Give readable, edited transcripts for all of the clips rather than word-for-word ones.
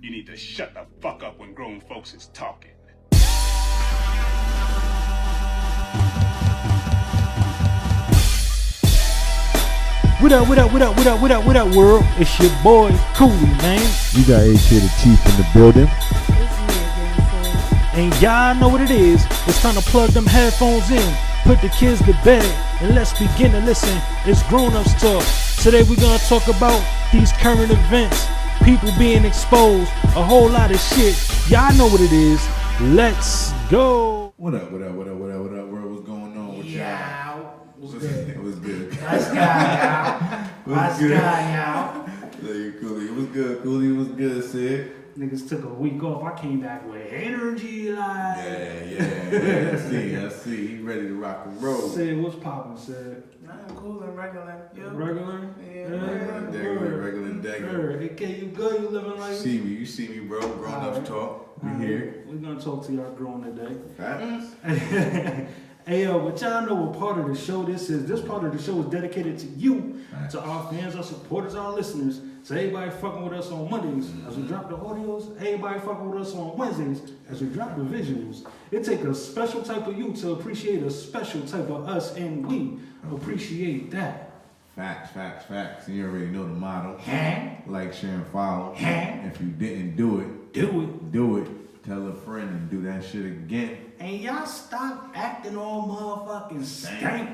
You need to shut the fuck up when grown folks is talking. What up, world? It's your boy, Coolie Main. You got A.K. the Chief in the building. And y'all know what it is. It's time to plug them headphones in, put the kids to bed, and let's begin to listen. It's grown-ups talk. Today we're gonna talk about these current events, people being exposed, a whole lot of shit. Y'all know what it is. Let's go. What up, world? What's going on with y'all? What's good? It was good. Nice guy, y'all. Nice guy, y'all. Coolie. It was good, Coolie. It was good, Sid. Niggas took a week off. I came back with energy, like. Yeah. I see. He ready to rock and roll. Sid, what's poppin', Sid? I'm cool and regular. Yo. Regular? Regular dagger. AK, you good? You living like You see me, bro. Grown-ups talk. We here. We're gonna talk to y'all grown today. Facts. Hey, but y'all know what part of the show this is. This part of the show is dedicated to you, to our fans, our supporters, our listeners. So everybody fucking with us on Mondays as we drop the audios. Everybody fucking with us on Wednesdays as we drop the visuals. It takes a special type of you to appreciate a special type of us, and we appreciate that. Facts. You already know the motto. Like, share, and follow. If you didn't do it. Do it. Tell a friend and do that shit again. And y'all stop acting all motherfucking stank.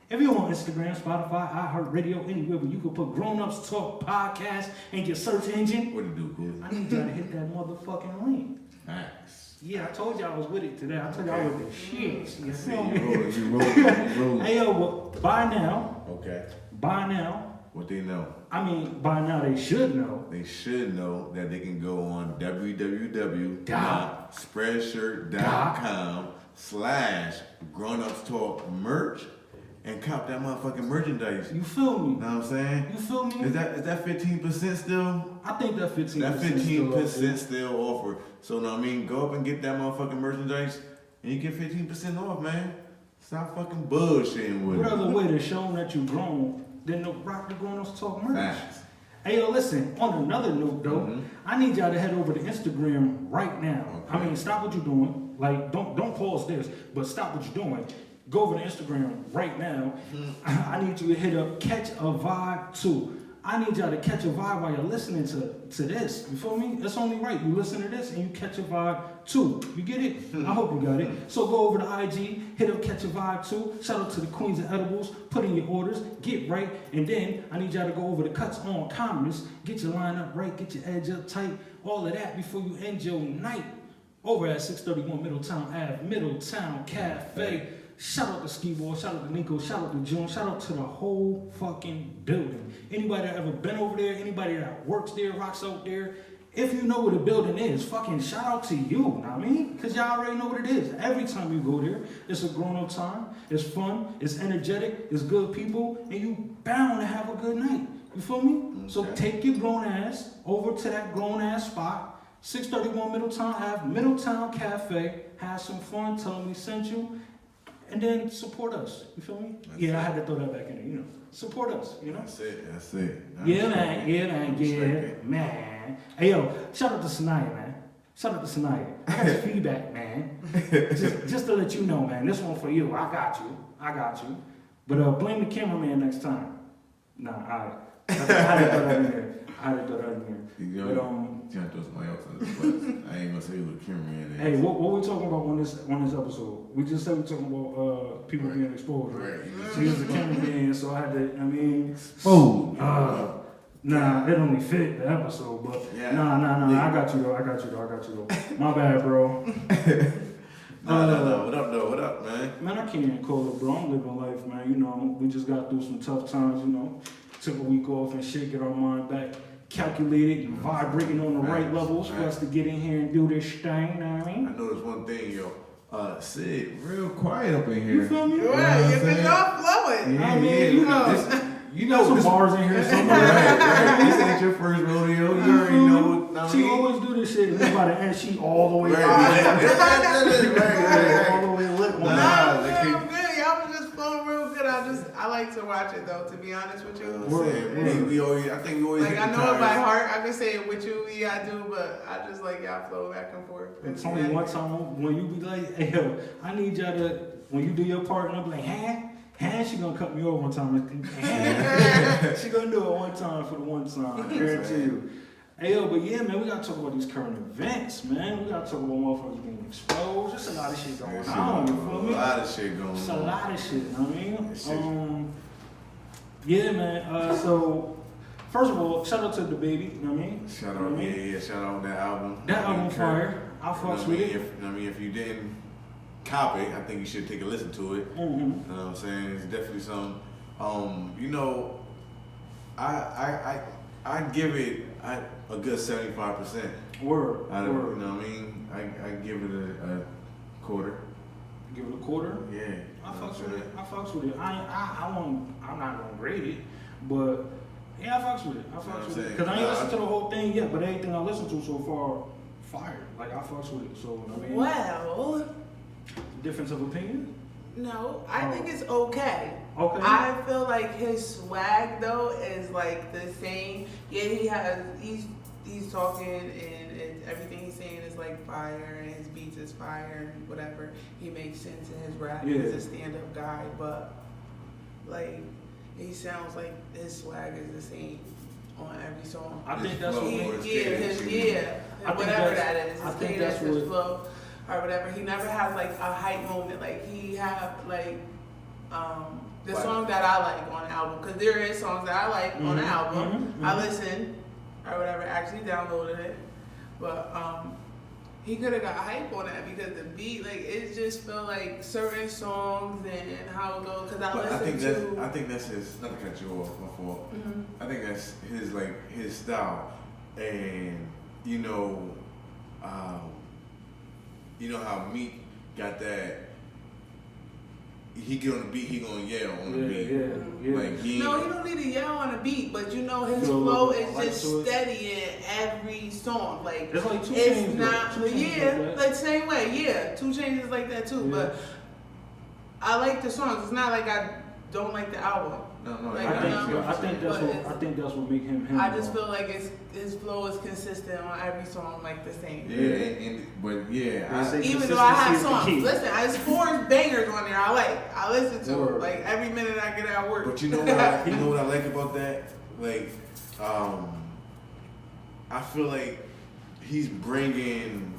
If you're on Instagram, Spotify, iHeartRadio, anywhere where you can put Grown Ups Talk podcast in your search engine. What to do, Coolie? I need y'all to hit that motherfucking link. Facts. Yeah, I told y'all I was with it today. I told y'all I was with the shit. You feel me? You rolling. Hey, yo, well, by now. Okay. What they know? I mean, by now they should know. They should know that they can go on www.spreadshirt.com/grownupstalkmerch and cop that motherfucking merchandise. You feel me? Know what I'm saying? You feel me? Is that 15% still? I think that 15%. That 15% still offer. So know what I mean, go up and get that motherfucking merchandise and you get 15% off, man. Stop fucking bullshitting with it. What other way to show them that you grown than to rock the Grown Ups Talk merch? Facts. Hey, yo, listen, on another note, though, I need y'all to head over to Instagram right now. Okay. I mean, stop what you're doing. Like, don't pause this, but stop what you're doing. Go over to Instagram right now. I need you to hit up Catch a Vibe 2. I need y'all to catch a vibe while you're listening to this. You feel me? It's only right. You listen to this and you catch a vibe too. You get it? I hope you got it. So go over to IG, hit up Catch a Vibe 2. Shout out to the Queens of Edibles. Put in your orders, get right. And then I need y'all to go over to Cuts on Commerce. Get your line up right, get your edge up tight. All of that before you end your night. Over at 631 Middletown Ave, Middletown Cafe. Shout out to Ski Ball, shout out to Nico, shout out to June, shout out to the whole fucking building. Anybody that ever been over there, anybody that works there, rocks out there, if you know where the building is, fucking shout out to you, know what I mean? Because y'all already know what it is. Every time you go there, it's a grown-up time, it's fun, it's energetic, it's good people, and you bound to have a good night. You feel me? Okay. So take your grown ass over to that grown ass spot, 631 Middletown Ave, Middletown Cafe, have some fun, tell them we sent you. And then support us. You feel me? I had to throw that back in there, you know. Support us, you know? That's it. Yeah, man. Hey, yo, shout out to Sanaya, man. Shout out to Sanaya. I got your feedback, man. just to let you know, man. This one for you. I got you. But blame the cameraman next time. Nah, all right. I had to throw that in there. You But, can't throw somebody else under the bus. I ain't gonna say who the cameraman is. Hey, what we talking about on this episode? We just said we talking about people being exposed, right? So he was the cameraman, so I had to. I mean, exposed. Nah, it only fit the episode, but nah. I got you though. My bad, bro. No. What up, man? Man, I can't call it, bro. I'm living life, man. You know, we just got through some tough times. You know, took a week off and shit, get our mind back. Calculated and vibrating on the right levels for us to get in here and do this thing, you know what I mean? I noticed one thing, yo. Sid, real quiet up in here. You feel me? Right, you're flowing. Yeah, I mean, you know some bars in here somewhere. Right. This ain't your first rodeo. You already know what She always do this shit, and by the end, she all the way right. all the way lit. Nah, I'm good. Y'all was just flowing real good. I I like to watch it though. To be honest with you, I think we always like get I know it by tired. heart. I can say it with you, yeah, I do, but I just like y'all flow back and forth. It's only one time when you be like, hey, yo, I need y'all to, when you do your part, and I'm like, she gonna cut me over one time. She gonna do it one time for the one time. I guarantee you. Hey, yo, but yeah, man, we gotta talk about these current events, man. We gotta talk about motherfuckers getting exposed. There's a lot of shit going on, you feel me? A lot of shit going on. It's a lot of shit, you know what I mean? Yeah, man, so, first of all, shout out to DaBaby, you know what I mean? Shout out, yeah, shout out on that album. That album fire. I fucks with it. If you didn't cop it, I think you should take a listen to it. Mm-hmm. You know what I'm saying? It's definitely some, you know, I give it a good 75%. Word. You know what I mean? I give it a quarter. Give it a quarter? Yeah. I fucks with it. I'm not gonna grade it, but yeah, I fucks with it. Because I ain't listened to the whole thing yet, but everything I listened to so far, fire. Like, I fucks with it. So, I mean. Well, Difference of opinion? no, I think it's okay. Okay. I feel like his swag though is like the same. Yeah, he's talking and everything he's saying is like fire and his beats is fire and whatever. He makes sense in his rap. Yeah. He's a stand-up guy, but like he sounds like his swag is the same on every song. I think that's what Whatever that's- that is. I His think cadence, that's his what- flow, or whatever. He never has like a hype moment. Like he have like the Right. song that I like on the album, because there is songs that I like on the album. mhm, I listened or whatever, actually downloaded it, but he could have got hype on that because the beat, like it just felt like certain songs and how it goes. Because I think that's his. Not to cut you off, my fault. Mhm. I think that's his style, and you know how Meek got that. He get on the beat, he gonna yell on the beat. Yeah. Like he don't need to yell on a beat, but you know his Feel a flow little is light just to it. steady in every song. Like It's like 2 it's Chainz, not, though. 2 Chainz yeah, like that. like same way, yeah. 2 Chainz is like that too, Yeah. but I like the songs. It's not like I don't like the album. No, Like, I think that's but what make him. I just feel like his flow is consistent on every song, like the same. Yeah, but yeah, Even though I have Consistency is the songs, key. listen, there's 4 bangers on there. I listen to Word. like every minute I get at work. But you know what I like about that? Like, I feel like he's bringing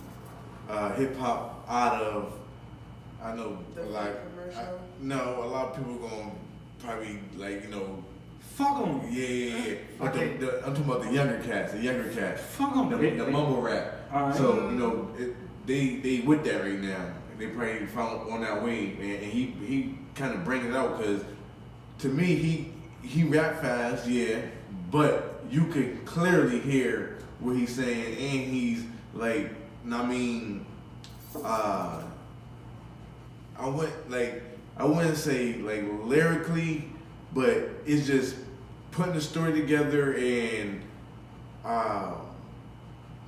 hip hop out of. I know The a lot. commercial? No, a lot of people gonna probably like Fuck him. Yeah. But I'm talking about the younger cats. Fuck him. The mumble rap. Alright. So they with that right now. They probably found on that wave, and he kind of bring it out because to me he rap fast, yeah, but you could clearly hear what he's saying, and he's like, I mean, I wouldn't say like lyrically, but it's just putting the story together and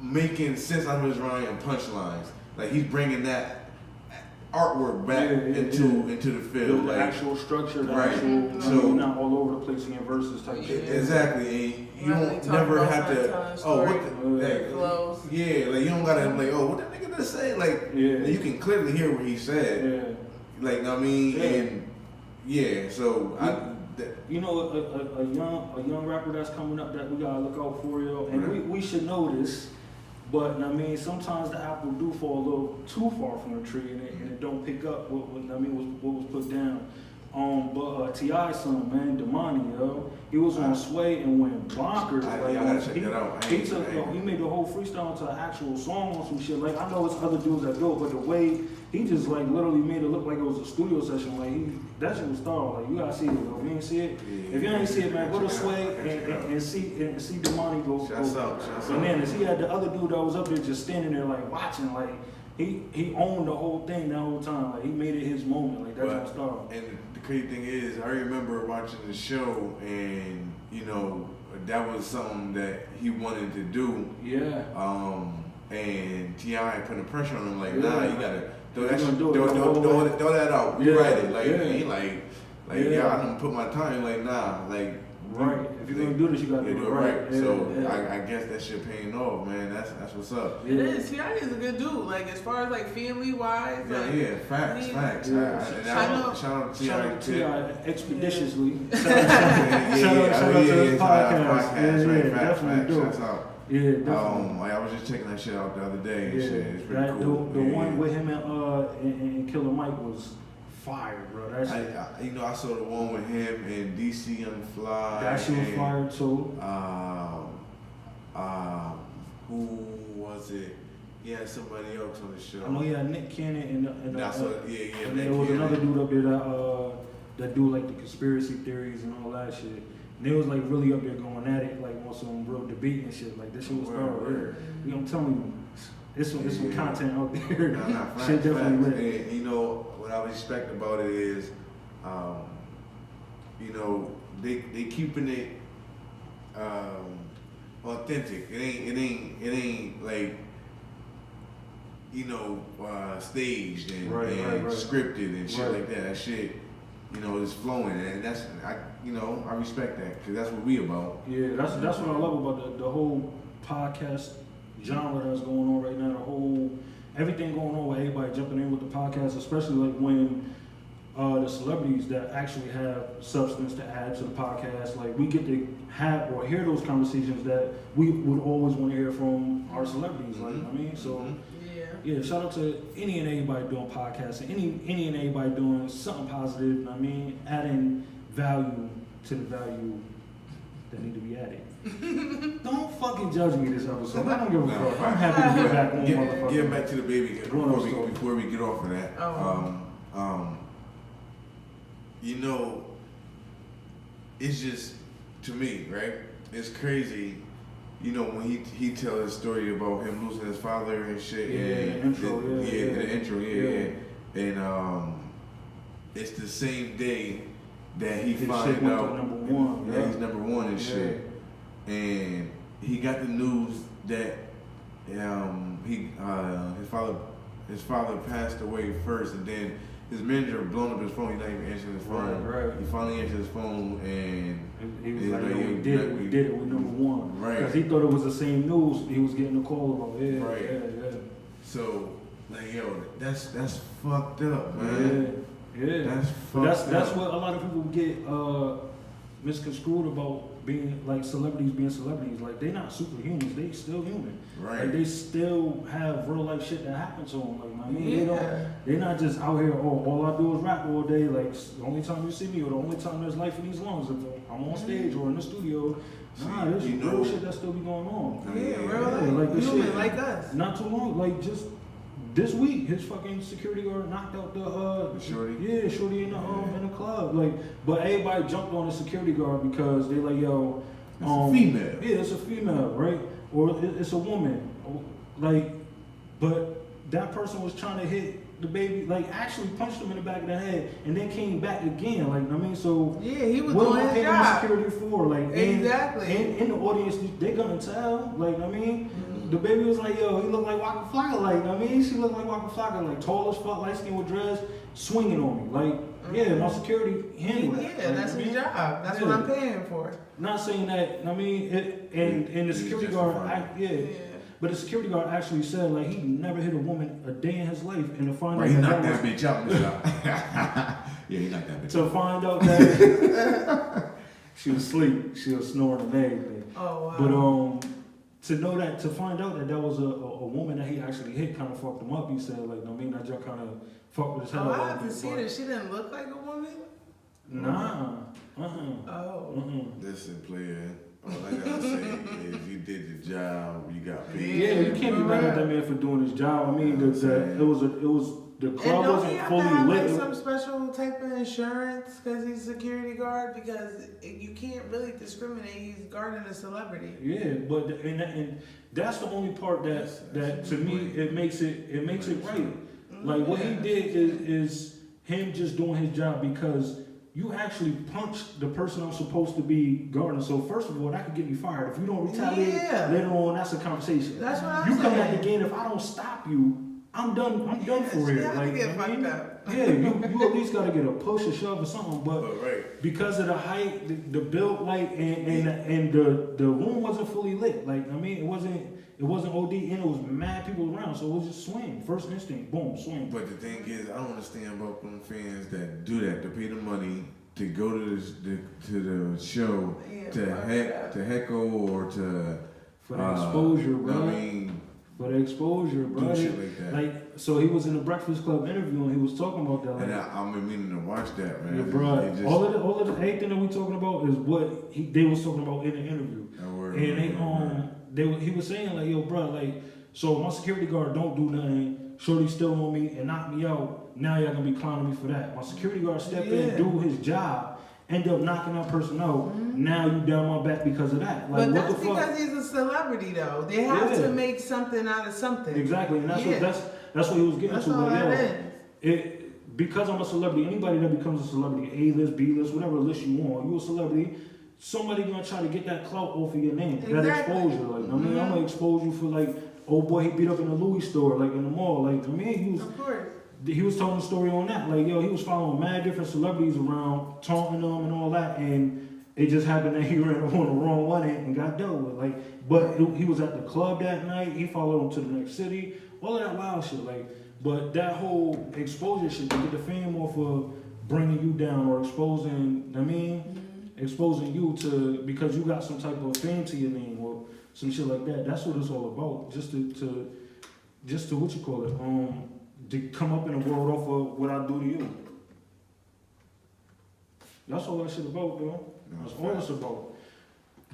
making sense out of his rhyme and punchlines. Like he's bringing that artwork back into the field, the like actual structure, the right. actual, So not all over the place in verses type shit. exactly, and you Really don't talk never about have telling to. a Oh, story. what the? Flows. Yeah, like you don't gotta like, oh, what that nigga just say? Like, you can clearly hear what he said. Yeah. Like, I mean, Yeah. and yeah, so You know, a young rapper that's coming up that we gotta look out for, yo, and Right. we should know this. But I mean, sometimes the apple do fall a little too far from the tree, and it don't pick up what was put down. But T.I.'s son, man, Damani, yo, he was on Sway and went bonkers. I gotta check that out. He made the whole freestyle into an actual song on some shit. Like, I know it's other dudes that do it, but the way he just like literally made it look like it was a studio session. Like that shit was thorough. Like, you gotta see it, though. If you ain't see it, if you ain't see it, man, go to Sway and see Damani go bananas. He had the other dude that was up there just standing there like watching, like he owned the whole thing that whole time. Like he made it his moment. Like that's my star. And the crazy thing is, I remember watching the show, and that was something that he wanted to do. Yeah. And T.I. putting pressure on him, like, nah, you gotta throw that You shit, gonna do it, throw that out. Yeah. You write it, like, Yeah. he Like, yeah, I done put my time. Like, nah, like. Right. If you're gonna do this, you gotta do it right. Yeah, so I guess that shit paying off, man. That's what's up. It is. T.I. is a good dude. Like as far as like family wise. Yeah, facts. Shout out to T.I. expeditiously. Shout out to his podcast. Definitely do. Yeah, definitely. I was just checking that shit out the other day. And shit. It's pretty cool. The one with him and Killer Mike was fire, bro. That shit. I saw the one with him and DC on the Fly. That shit was fire too. Who was it? He had somebody else on the show. I know he had Nick Cannon and and there was another dude up there that do like the conspiracy theories and all that shit. And they was like really up there going at it, like on some real debate and shit. Like this shit was thorough. Yeah. I'm telling you, it's some content out there. Nah, shit definitely lit. And what I respect about it is, they keeping it authentic. It ain't like staged and scripted and shit like that. That shit, is flowing, and that's I respect that because that's what we about. Yeah, that's what I love about the whole podcast genre that's going on right now. Everything going on with everybody jumping in with the podcast, especially like when the celebrities that actually have substance to add to the podcast, like we get to have or hear those conversations that we would always want to hear from our celebrities. Like I mean, so yeah, shout out to any and everybody doing podcasts and any and everybody doing something positive. I mean, adding value to the value that need to be added. Don't fucking judge me this episode. I don't give a fuck. I'm happy to get back on motherfucker. Get back to the baby before we get off of that. It's just, to me, right? It's crazy, when he tells his story about him losing his father and shit. The intro. And it's the same day that he finds out he's number one and shit. And he got the news that his father passed away first, and then his manager blown up his phone. He's not even answering his phone. Right. He finally answered his phone, and he was like, "We did it. We number one." Right. Because he thought it was the same news he was getting a call about. Yeah. So, that's fucked up, man. Yeah. That's what a lot of people get misconstrued about being like celebrities being celebrities. Like they not superhumans, they still human. Right. Like they still have real life shit that happens to them. Like I mean, they're not just out here. Oh, all I do is rap all day. Like the only time you see me, or the only time there's life in these lungs, if I'm on stage or in the studio. There's real shit that still be going on. Real life. Like this human shit, like us. Not too long, like just. This week, his fucking security guard knocked out the shorty. Yeah, shorty in the club. Like, but everybody jumped on the security guard because they like, yo, it's a female. Yeah, it's a female, right? Or it's a woman. Like, but that person was trying to hit the baby, like actually punched him in the back of the head, and then came back again. Like, I mean, so he was what doing am I his paying job. security for? Like, exactly. And in the audience, they gonna tell. Like, I mean. The baby was like, yo, he looked like Waka Flocka. Like, I mean, she looked like Waka Flocka, like tall as fuck, light skin with dreads, swinging on me. Like, my security handled it. Yeah, that's his job. That's what I'm paying for. Not saying that, I mean, and the security guard, but the security guard actually said, like, he never hit a woman a day in his life, and to find out he knocked that bitch out. He knocked that bitch out. To find out that she was asleep, she was snoring and everything. Oh, wow. But, to find out that was a woman that he actually hit kind of fucked him up. He said, like, I mean, that just kind of fucked with his head. I have to see that. She didn't look like a woman? Nah. Listen, player, all I gotta say is you did the job, you got paid. Yeah, you can't be mad at that man for doing his job. I mean, the club wasn't fully lit. And don't he have to have like some special type of insurance because he's a security guard? Because you can't really discriminate. He's guarding a celebrity. Yeah, but and that's the only part that to me it makes it right. Like what he did is him just doing his job because you actually punched the person I'm supposed to be guarding. So first of all, that could get me fired. If you don't retaliate later on, that's a conversation. That's what I'm saying. saying. You come back again if I don't stop you. I'm done for You real. have Like, to get I fucked mean, up. yeah, you at least gotta get a push, a shove, or something. But Right. because of the height, the build, like, and the room wasn't fully lit. Like, I mean, it wasn't OD, and it was mad people around, so it was just swing. First instinct, boom, swing. But the thing is, I don't understand about them fans that do that, to pay the money to go to the show, to heckle or to For the exposure, bro. I mean, for the exposure, bro. do shit like that. Like, so he was in the Breakfast Club interview and he was talking about that. Like, and I've been meaning to watch that, man. yeah, bro. All of the everything that we talking about is what they was talking about in the interview. And he was saying like, yo, bro, like, so my security guard don't do nothing. Shorty still on me and knocked me out. Now y'all gonna be clowning me for that. My security guard stepped in, do his job, end up knocking that person out. Now you down my back because of that. Like, But what that's the fuck? because he's a celebrity, though. They have to make something out of something. Exactly, and that's what he was getting That's to. all Like, that is. Because I'm a celebrity, anybody that becomes a celebrity, A-list, B-list, whatever list you want, you a celebrity, somebody gonna try to get that clout off of your name, that exposure. Like, I mean, I'm gonna expose you for like, oh boy, he beat up in the Louis store, like in the mall. Like, I mean, he was telling the story on that. Like, yo, he was following mad different celebrities around, taunting them and all that, and it just happened that he ran on the wrong one and got dealt with. Like, but he was at the club that night. He followed him to the next city. All of that wild shit. Like, but that whole exposure shit to get the fame off of bringing you down or exposing. I mean, exposing you to because you got some type of fame to your name or some shit like that. That's what it's all about. Just to what you call it. To come up in the world off of what I do to you. That's all that shit about, though. That's all it's about.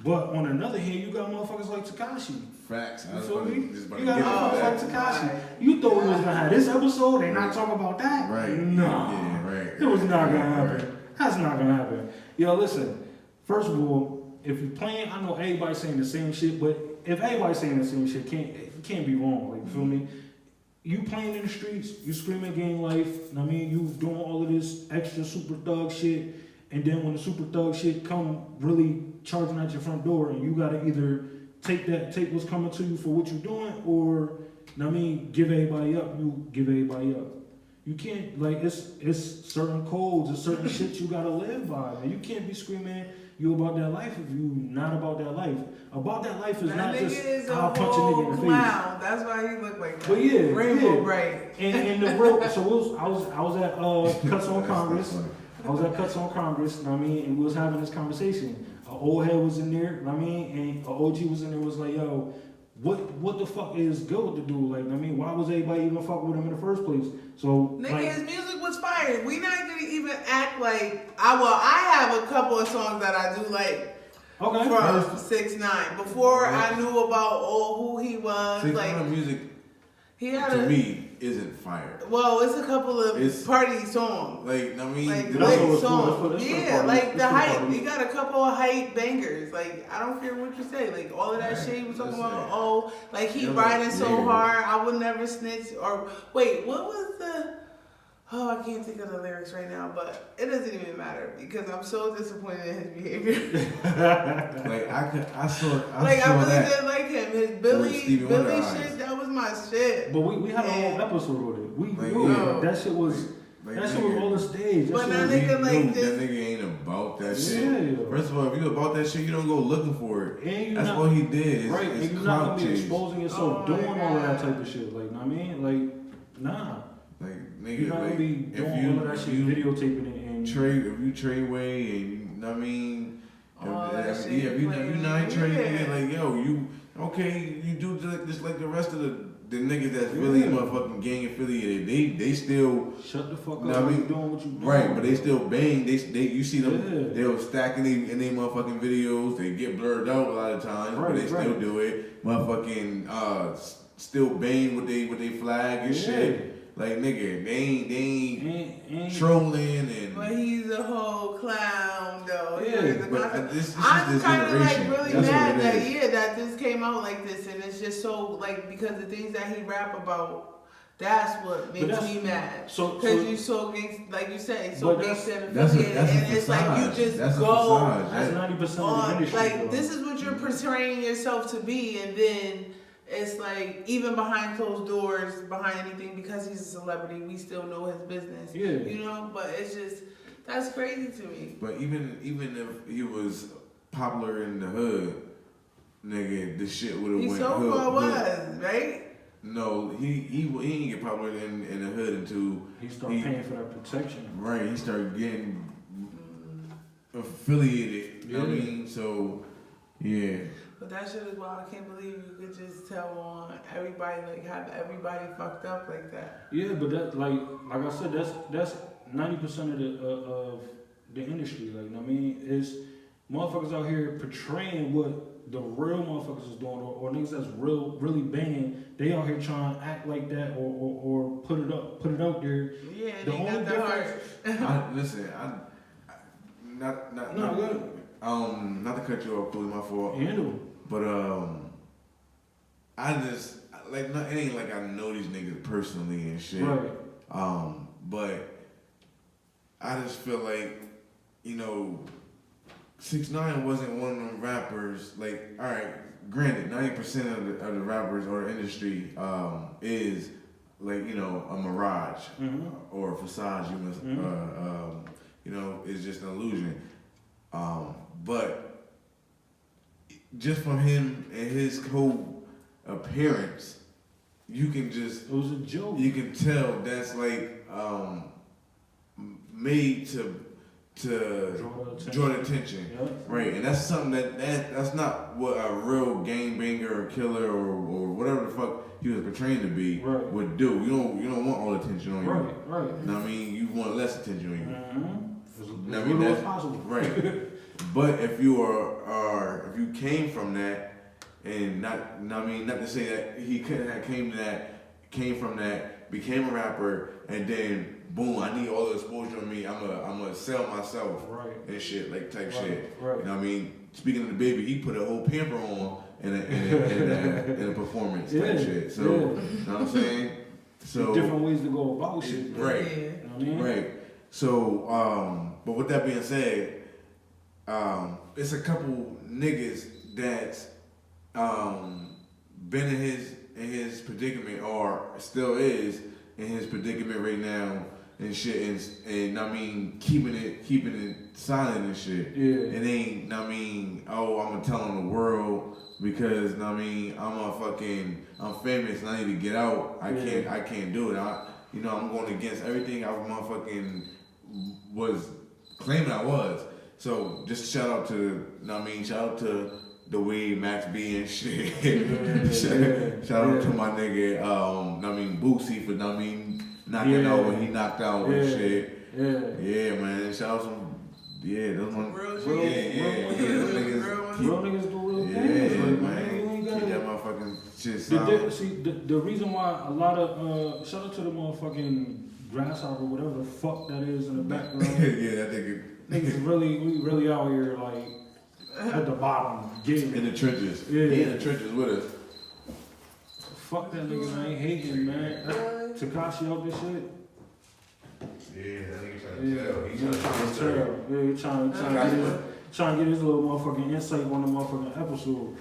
But on another hand, you got motherfuckers like Tekashi. Facts. You feel me? You got motherfuckers like Tekashi. You thought we was gonna have this episode and not talk about that? Right. No. Yeah, right. It was not gonna happen. Right. That's not gonna happen. Yo, listen. First of all, if you're playing, I know everybody's saying the same shit, but if everybody's saying the same shit, it can't be wrong. Like, you feel me? You playing in the streets, you screaming gang life, I mean, you doing all of this extra super thug shit, and then when the super thug shit come really charging at your front door, and you gotta either take what's coming to you for what you're doing, or, I mean, give everybody up, you give everybody up. You can't, like, it's certain codes, it's certain shit you gotta live by, man. You can't be screaming you about that life if you not about that life. About that life is not just I'll punch a nigga in the face. That's why he looked like that. But yeah, Rainbow bright. And the real, so I was at Cuts on Congress. I was at Cuts on Congress, I mean, and we was having this conversation. An old head was in there, I mean, and an OG was in there, was like, yo, what the fuck is good with the dude? Like, I mean, why was everybody even fuck with him in the first place? So, nigga, like, his music was fire. We not gonna even act like I have a couple of songs that I do like. Okay. From 6ix9ine. Before I knew about who he was, 6ix9ine like music he had to me isn't fire. Well, it's a couple of party songs. Like, I mean, like lit songs. Yeah, like the hype. You got a couple of hype bangers. Like, I don't care what you say. Like, all of that shit he was talking about. Like he riding so hard, I would never snitch. Or wait, what was the? Oh, I can't think of the lyrics right now, but it doesn't even matter because I'm so disappointed in his behavior. Like I saw I really that didn't like him. His Billy shit, that was my shit. But we had a whole episode with it. We knew that shit was that shit was on the stage. But that nigga like this. That nigga ain't about that shit. First of all, if you about that shit, you don't go looking for it. And that's what he did. Right, and you're not gonna be exposing yourself doing all of that type of shit. Like, I mean, like, nah. Like, nigga, you're not gonna be doing all of that shit, videotaping it, and if you trade way, and you know what I mean, if you not trading, like, yo, you okay, you do just like the rest of the niggas that's really motherfucking gang affiliated. They still shut the fuck up. You know what I mean? Doing what you doing. Right, but they still bang. They you see them. They'll stacking in their motherfucking videos. They get blurred out a lot of times, but they still do it. Motherfucking still bang with they flag and shit. Like, nigga, they ain't trolling and. But he's a whole clown, though. Yeah, but this I'm kind of like really That's mad that this came out like this, and it's just so like because the things that he rap about, that's what makes me mad. Because you so like you said, so gangsta and affiliated, and it's like you just go. That's 90% of the industry. Like this is what you're portraying yourself to be, and then it's like even behind closed doors, behind anything, because he's a celebrity, we still know his business. Yeah. You know, but it's just that's crazy to me. But even if he was popular in the hood, nigga, this shit would have He went so hood. far was, right? No, he didn't get popular in the hood until He started paying for that protection. Right, he started getting affiliated. You know what I mean? So, yeah. But that shit is wild. I can't believe you could just tell on everybody, like have everybody fucked up like that. Yeah, but that like I said, that's 90% of the industry. Like, you know what I mean, it's motherfuckers out here portraying what the real motherfuckers is doing, or niggas that's really banging. They out here trying to act like that, or put it out there. Yeah, The they only got the heart. Listen, not to cut you off, Coolie, my fault. Handle. But I just like it ain't like I know these niggas personally and shit. Right. But I just feel like, 6ix9ine wasn't one of them rappers. Like, all right, granted, 90% of the rappers or the industry is like a mirage or a facade. You must, it's just an illusion. But just from him and his whole appearance, you can just It was a joke. You can tell that's like made to draw the attention. Yeah. Right, and that's something that's not what a real gangbanger or killer or whatever the fuck he was portraying to be would do. You don't want all the attention on you. Right. You know what I mean? You want less attention on you. Mm-hmm. I mean, that's possible. Right. But if you if you came from that, and not to say that he couldn't have came from that, became a rapper, and then boom, I need all the exposure on me. I'm gonna sell myself and shit, like type shit. Right. You know what I mean? Speaking of DaBaby, he put a whole pamper on in a performance type shit. So you know what I'm saying? So different ways to go about shit. Right. Yeah. You know what I mean? Right. So, but with that being said, it's a couple niggas that's been in his predicament or still is in his predicament right now and shit, and I mean keeping it silent and shit. Yeah. It ain't, I mean, oh, I'm gonna tell on the world because I mean I'm famous and I need to get out. I can't do it. I'm going against everything I motherfucking was claiming I was. So just shout out to the way Max B and shit. Shout out to my nigga, Boosie for knocking out when he knocked out and shit. Yeah, man. Shout out those one. Real Those niggas. Real niggas do real Yeah, things. man. Keep that motherfucking shit silent. The reason why a lot of shout out to the motherfucking grasshopper, whatever the fuck that is in the background. Yeah, that nigga. Niggas we really out here like at the bottom, getting In the trenches. Yeah. He in the trenches with us. Fuck that nigga, man. Hating, man. Tekashi out this shit. Yeah, that nigga Trying to tell. Yeah, he trying to get his little motherfucking insight on the motherfucking episode.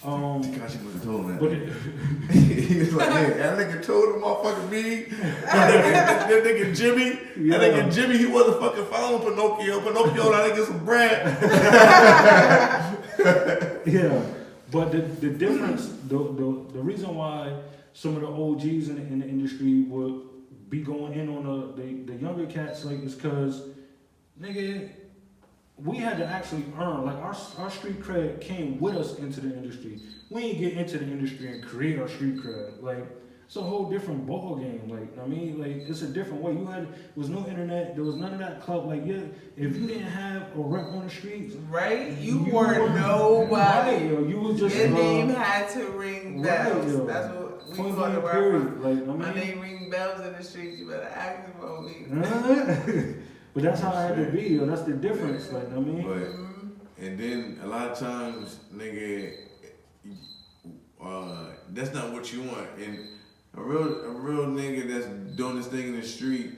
Tekashi would have told him But that. He was like, hey, that nigga told him motherfucking me. That nigga Jimmy. That nigga Jimmy, he wasn't fucking following Pinocchio. Pinocchio, that nigga some bread. yeah. But the difference, the reason why some of the OGs in the industry would be going in on the younger cats, like, is because, nigga, we had to actually earn, like, our street cred came with us into the industry. We ain't get into the industry and create our street cred. Like, it's a whole different ball game. Like, I mean, like, it's a different way. There was no internet, there was none of that club. Like, yeah, if you didn't have a rep on the streets, right? You were nobody. Right, you was just your name had to ring bells. Right, that's what we point talk blank about. period. Like, I mean, My name ring bells in the streets. You better ask about me. But that's how I had to be, yo. That's the difference, like, I mean. But, and then a lot of times, nigga, that's not what you want. And a real nigga that's doing this thing in the street,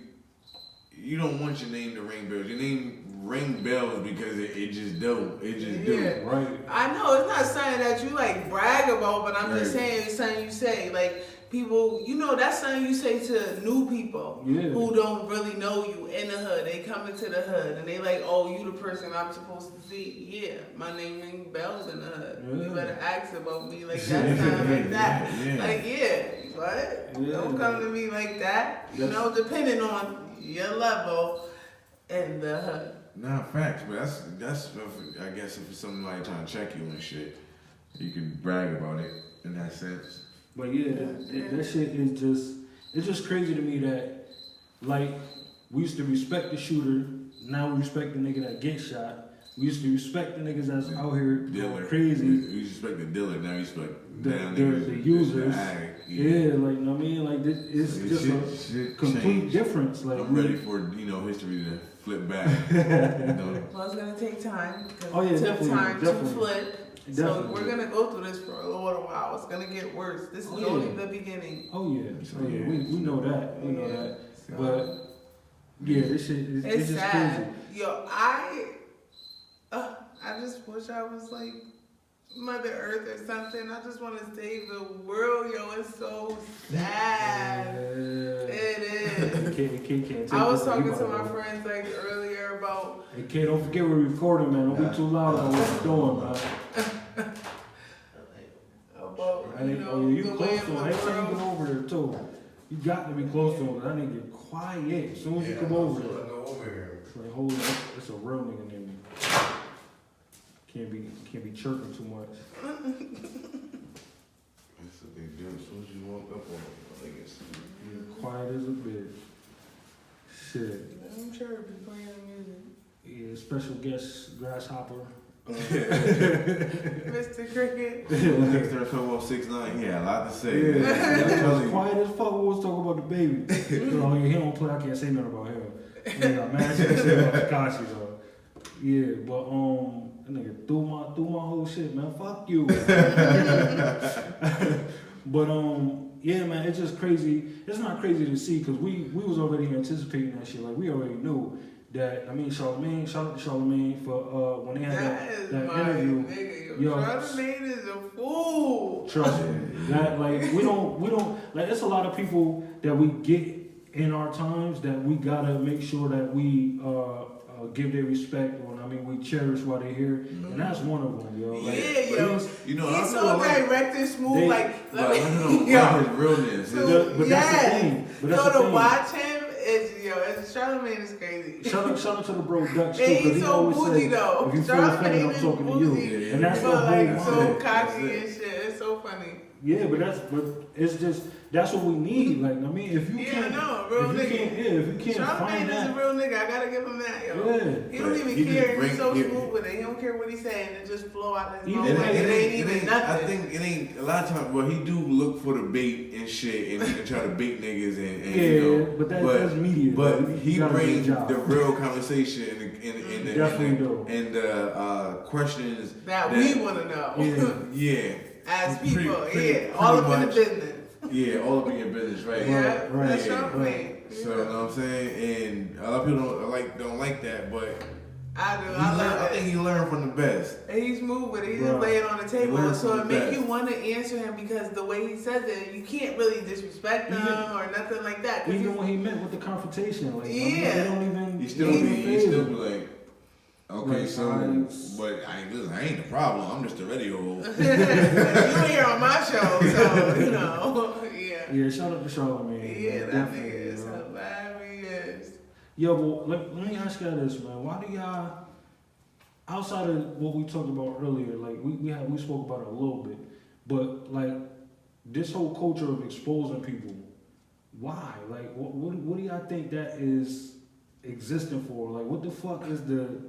you don't want your name to ring bells. Your name ring bells because it just do. It just do. Right. I know it's not something that you like brag about, but I'm just saying it's something you say. Like people, you know, that's something you say to new people who don't really know you in the hood. They come into the hood and they like, oh, you the person I'm supposed to see. Yeah, my name rings bells in the hood. You better ask about me like that, kind like that. Like what? Don't come to me like that. You know, depending on your level in the hood. Nah, facts, but that's I guess if it's somebody trying to check you and shit, you can brag about it in that sense. But yeah, that shit is it's just crazy to me that, like, we used to respect the shooter, now we respect the nigga that gets shot. We used to respect the niggas that's out here going crazy. We respect the dealer, now we respect the users. Yeah, like, I mean, like, it's just a complete difference. Like, I'm ready for, history to flip back. Well, it's gonna take time because it took time to flip. So we're gonna go through this for a little while. It's gonna get worse. This is only the beginning. Oh yeah. We know that. We know that. So, but yeah, this shit is it's just sad. Crazy. Yo, I just wish I was like Mother Earth or something. I just want to save the world. Yo, it's so sad. It is. I was talking to my friends like earlier about. Hey, kid, don't forget we're recording, man. Don't be too loud on what you're doing, man. You the close way to him. Next time you go over there too, you got to be close to him. That nigga get quiet as soon as you come over there. It's like, hold on, it's a real nigga near me. Can't be chirping too much. That's a big deal. As soon as you walk up on him, You're quiet as a bitch. Shit. I'm chirping, playing music. Yeah, special guest Grasshopper. Mr. Cricket. Next time talking about 6ix9ine, he had a lot to say. Yeah, quiet as fuck. We was talking about DaBaby. He don't play. I can't say nothing about him. Yeah, man, I can't say about Tekashi though. Yeah, but that nigga threw my whole shit, man. Fuck you. But yeah, man, it's just crazy. It's not crazy to see because we was already anticipating that shit. Like we already knew. That Charlamagne, shout out to Charlamagne for when they had that interview. Nigga, yo, Charlamagne is a fool. Trust me. That like we don't like. There's a lot of people that we get in our times that we gotta make sure that we give their respect or we cherish while they're here, and that's one of them, yo. Like, he's so direct and smooth. Like his realness. But that's the thing. To watch him. Charlamagne is crazy. Shout out to the bro Dutch too, because he so always bougie say, though. if you feel offended, I'm talking to you, and that's the whole so cocky and shit. It's so funny. Yeah, but it's just that's what we need. Like if you can't, real nigga. If you can't find that, Charlamagne is a real nigga. I gotta give him that, yo. Yeah. He don't even care. He's so smooth with it. He don't care what he's saying. It just flow out of his mouth. It ain't even nothing. I think it ain't a lot of times. Well, he do look for the bait and shit and try to bait niggas and but that's media. But he brings the real conversation and the questions that we want to know. Yeah. As people, all up in the business. Yeah, all up in your business, right? Right. That's Charlamagne. So you know what I'm saying, and a lot of people don't like that, but I do. I think he learned from the best. And he's moved with it. He just lay it on the table, so it makes you want to answer him because the way he says it, you can't really disrespect him or nothing like that. Even when he meant with the confrontation, like they don't even. He still be like. Okay, but I ain't the problem. I'm just a radio host. You're here on my show, so Yeah, shout out to Charlamagne. Yeah, that nigga is hilarious. Yo, but let me ask y'all this, man. Why do y'all, outside of what we talked about earlier, like we spoke about it a little bit, but like this whole culture of exposing people, why? Like, what do y'all think that is existing for? Like, what the fuck is the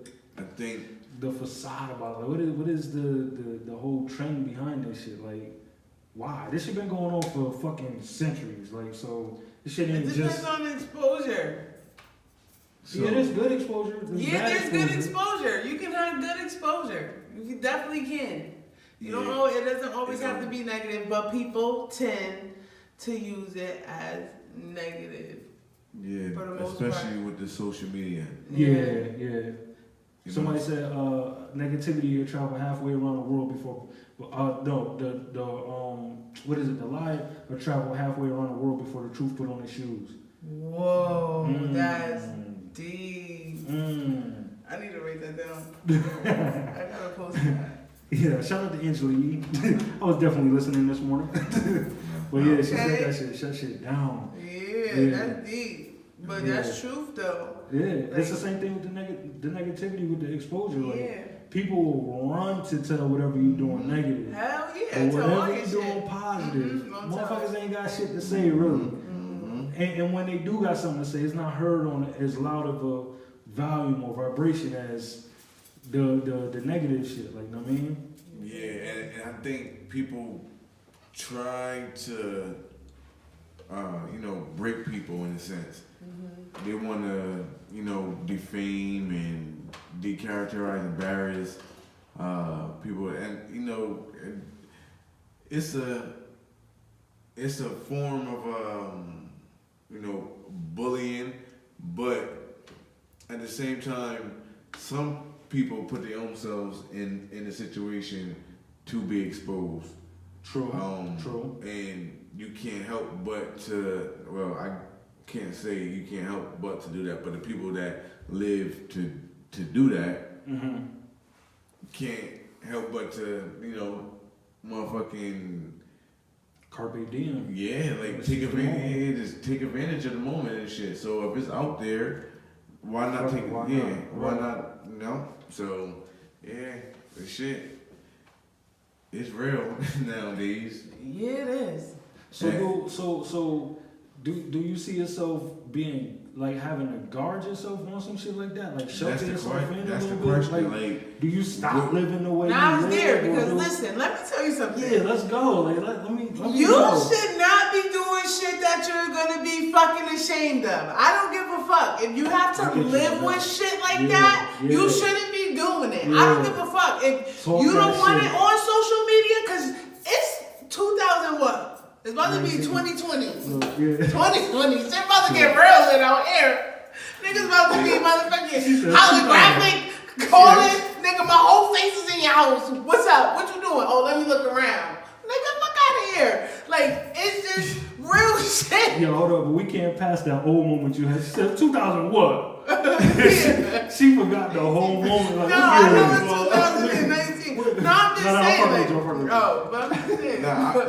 facade about? Like, what is the whole trend behind this shit? Like, why? This shit been going on for fucking centuries. Like, so this shit ain't just. It depends on exposure. So, yeah, there's good exposure. There's good exposure. You can have good exposure. You definitely can. You don't know. It doesn't always have to be negative, but people tend to use it as negative. Yeah, for the most especially part. with the social media. Yeah. Somebody said negativity will travel halfway around the world before. What is it? The lie will travel halfway around the world before the truth put on its shoes. Whoa, that's deep. I need to write that down. I gotta post that. Yeah, shout out to Angela Yee. I was definitely listening this morning. But yeah, she said that shit, shut shit down. Yeah, that's deep. But that's truth though. Yeah, it's the same thing with the negativity with the exposure. Like, people will run to tell whatever you're doing negative. Hell yeah. But whatever you're doing positive, motherfuckers ain't got shit to say really. And when they do got something to say, it's not heard on as loud of a volume or vibration as the negative shit. Like, you know what I mean? Yeah, and I think people try to, break people in a sense. They want to, defame and decharacterize, embarrass people, and it's a form of bullying, but at the same time, some people put their own selves in a situation to be exposed. True. True. And you can't help but I can't say you can't help but to do that, but the people that live to do that can't help but to, motherfucking carpe diem. Yeah, like take advantage of the moment and shit. So if it's out there, why not take it? Yeah, why not? So yeah, the shit. It's real nowadays. Yeah, it is. So do you see yourself being like having to guard yourself on some shit like that? Like shelter yourself in a little bit? Like, do you stop living the way you live? I'm there because listen, let me tell you something. Yeah, let's go. Like, let me you go. should not be doing shit that you're gonna be fucking ashamed of. I don't give a fuck. If you have to live with shit like that, you shouldn't be doing it. I don't give a fuck. If you don't want it on social media, because it's 2000 what? It's about to be 2020. 2020. Shit about to get real in our air. Niggas about to be motherfucking holographic calling. Nigga, my whole face is in your house. What's up? What you doing? Oh, let me look around. Nigga, fuck out of here. Like, it's just real shit. Yo, hold up, but we can't pass that old moment you had. She said 2000 what? She forgot the whole moment. Like, I know it's 2019. No, I'm just saying. But I'm just saying.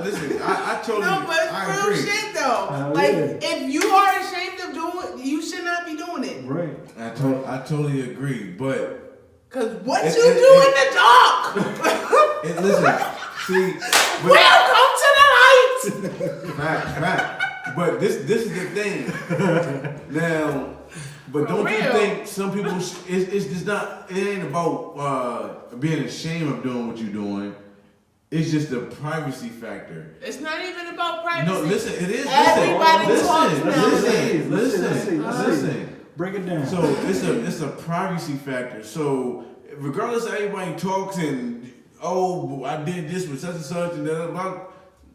Listen, I totally. No, but it's real shit though. If you are ashamed of doing, you should not be doing it. Right. I totally agree, but. Cause what you do in the dark. Listen, see. Welcome to the light. Fact. But this is the thing. Now. But don't you think some people, it's just not, it ain't about being ashamed of doing what you're doing. It's just the privacy factor. It's not even about privacy. No, listen, it is. Everybody talks now. Listen. Break it down. So it's a privacy factor. So regardless of everybody talks and, I did this with such and such and that,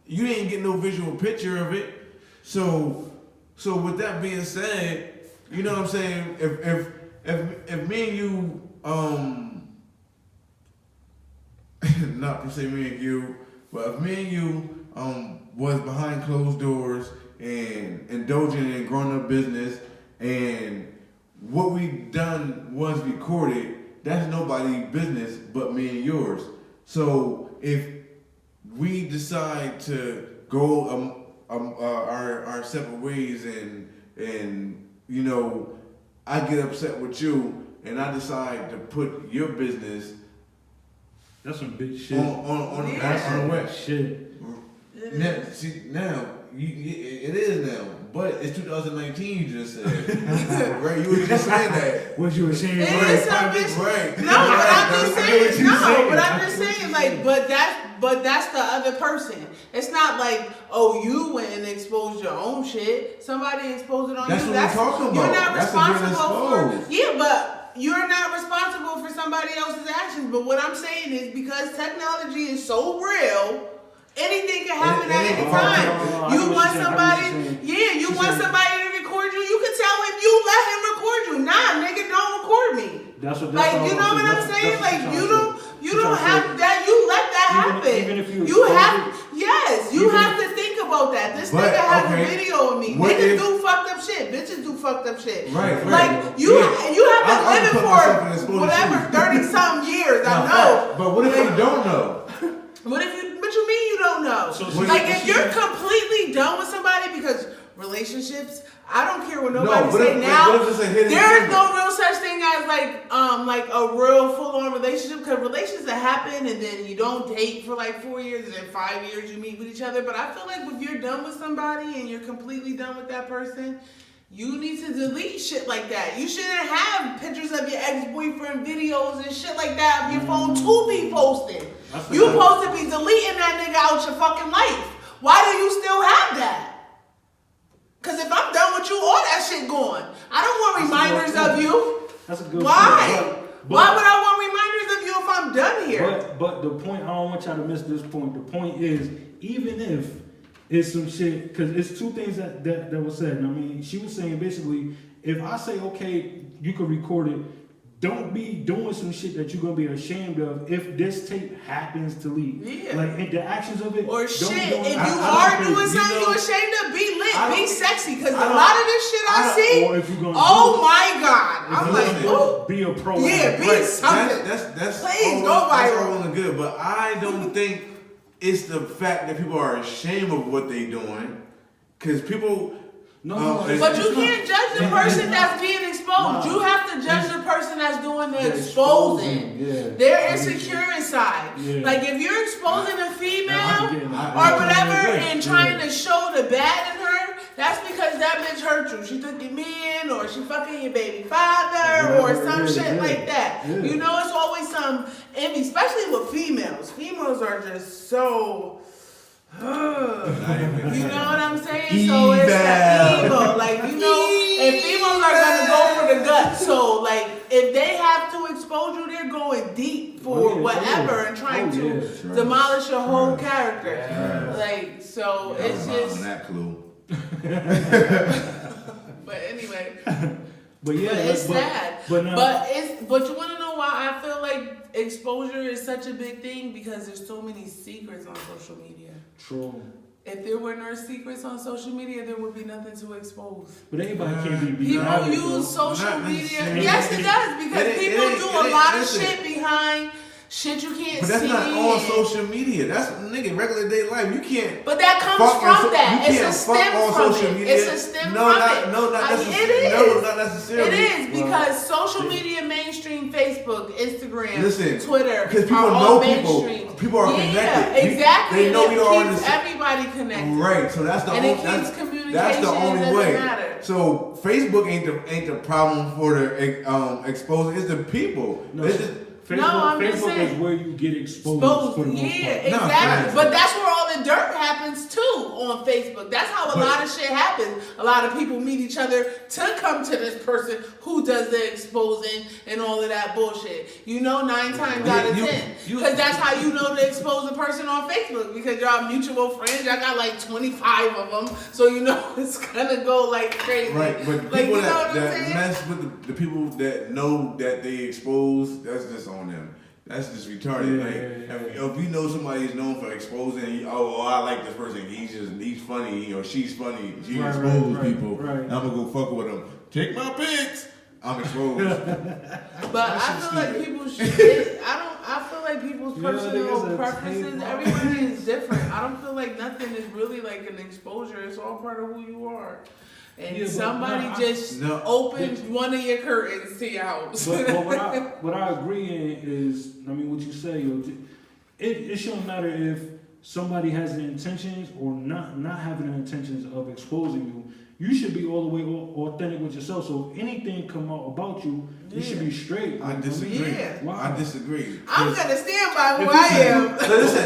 you ain't getting no visual picture of it. So with that being said, you know what I'm saying? If me and you, not per se me and you, but if me and you was behind closed doors and indulging in grown-up business and what we done was recorded, that's nobody's business but me and yours. So if we decide to go our separate ways and I get upset with you and I decide to put your business. That's some big shit. On the web. Shit. Now, it is now. But it's 2019, you just said. Right? You were just saying that. Was you ashamed? It is some bitch. Right. No, but I'm just saying, like, but that's the other person. It's not like, you went and exposed your own shit. Somebody exposed it on you. That's what we're talking about. You're not responsible for. Yeah, but you're not responsible for somebody else's actions. But what I'm saying is because technology is so real. Anything can happen at any time. You want somebody to record you. You can tell him you let him record you. Nah, nigga, don't record me. That's Like, you know what I'm saying? Like, you don't have that. You let that happen. Even if you have, yes, you have to think about that. This nigga has a video of me. Niggas do fucked up shit. Bitches do fucked up shit. Right. Like, you have been living for whatever 30-something years. I know. But what if you don't know? What you mean you don't know? Like, if you're completely done with somebody, because relationships, I don't care what nobody say now. There is no real such thing as like a real full-on relationship, because relationships that happen and then you don't date for like 4 years and then 5 years you meet with each other. But I feel like if you're done with somebody and you're completely done with that person, you need to delete shit like that. You shouldn't have pictures of your ex-boyfriend videos and shit like that on your phone to be posted. You supposed to be deleting that nigga out your fucking life. Why do you still have that? Because if I'm done with you, all that shit gone. I don't want reminders of you. That's a good Why? point. Why would I want reminders of you if I'm done here? But the point, I don't want y'all to miss this point. The point is, even if it's some shit, because it's two things that were said. I mean, she was saying basically, if I say, okay, you can record it, don't be doing some shit that you're gonna be ashamed of if this tape happens to leak. Yeah. Like the actions of it. Or shit, if you are doing something you're ashamed of, be lit, be sexy. Because a lot of this shit I see, oh my God. I'm like, ooh. Be a pro. Yeah, be something. That's please go viral. That's all well and good, but I don't think it's the fact that people are ashamed of what they're doing. Because people... but you can't judge the person that's being exposed. You have to judge the person that's doing the exposing. They're insecure inside. Like if you're exposing a female or whatever and trying to show the bad in her, that's because that bitch hurt you. She took your man, or she fucking your baby father, or some shit like that. You know, it's always some envy, especially with females. Females are just so... you know what I'm saying? So it's the evil. Like, you know, and females are gonna go for the gut. So like if they have to expose you, they're going deep for whatever and trying to demolish your whole character. Like, so it's just that clue. But anyway. But yeah, it's sad. But you wanna know why I feel like exposure is such a big thing? Because there's so many secrets on social media. True. If there were no secrets on social media, there would be nothing to expose. But everybody can't be people use social media. Yes, it does, because people do a lot of shit behind shit you can't see. But that's not on social media. That's regular day life. You can't. But that comes from that. It's a stem from it. It's a stem from it. No, not necessarily. It is. No, not necessarily. It is because social media, mainstream, Facebook, Instagram, Twitter, because people know people. People are connected. Exactly. They know we are on this. Everybody connected. Right. So that's the that's the only way. Matter. So Facebook ain't the problem for the exposing. It's the people. No. Facebook is where you get exposed. For the most part. Exactly. But that's where all the dirt happens too, on Facebook. That's how a lot of shit happens. A lot of people meet each other to come to this person who does the exposing and all of that bullshit. You know, 9 times out of 10. Because that's how you know to expose a person on Facebook. Because y'all mutual friends, y'all got like 25 of them. So you know it's gonna go like crazy. Right, but like, people you know that mess with the people that know that they expose, that's just on them. That's just retarded. If you know somebody is known for exposing, I like this person. He's funny, or she's funny. She exposes people. I'm gonna go fuck with them. Take my pics. I'm exposed. But I feel like people should. I feel like people's personal preferences. Everybody is different. I don't feel like nothing is really like an exposure. It's all part of who you are. And somebody opened one of your curtains to your house. But what I agree in is, I mean, what you say, it shouldn't matter if somebody has the intentions or not having the intentions of exposing you. You should be all the way authentic with yourself. So if anything come out about you, it should be straight. I disagree. Wow. I disagree. I'm gonna stand by who I am.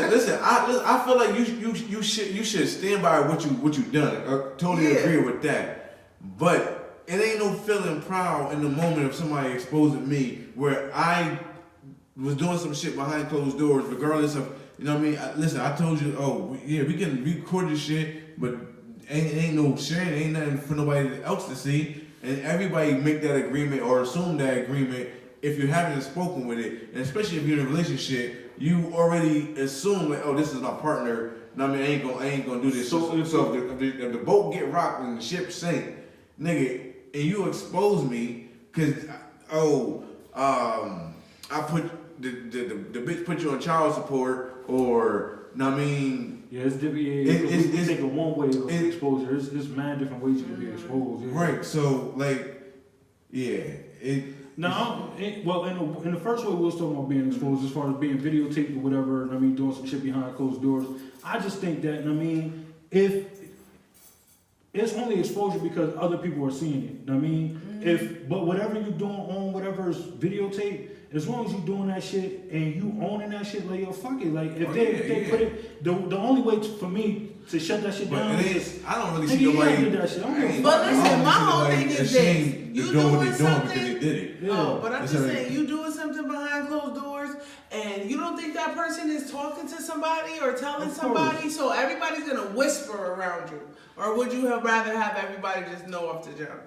Listen. I feel like you should stand by what you done. I totally agree with that. But it ain't no feeling proud in the moment of somebody exposing me where I was doing some shit behind closed doors, regardless of, you know what I mean? Listen, I told you, we can record this shit, but ain't no sharing, ain't nothing for nobody else to see. And everybody make that agreement or assume that agreement if you haven't spoken with it, and especially if you're in a relationship, you already assume like, oh, this is my partner. No, I mean, I ain't gonna do this. So if the boat get rocked and the ship sink, nigga, and you expose me, cause I put the bitch put you on child support, or no, I mean, yeah, it's different. Yeah, it's take a one way of exposure. It's mad different ways you can be exposed. Yeah. Right. So like, yeah, Now, well, in the first way, we was talking about being exposed as far as being videotaped or whatever, and I mean, doing some shit behind closed doors. I just think that, I mean, if it's only exposure because other people are seeing it. I mean, but whatever you're doing on whatever's videotape, as long as you're doing that shit and you owning that shit, like, yo, fuck it. Like, if they put it, the only way for me to shut that shit down is, I don't really see nobody. That shit. But listen, my whole thing is this. You doing something because they did it. Yeah. Oh, but I'm just saying, you doing something behind closed doors, and you don't think that person is talking to somebody or telling somebody, so everybody's gonna whisper around you, or would you rather have everybody just know off the jump?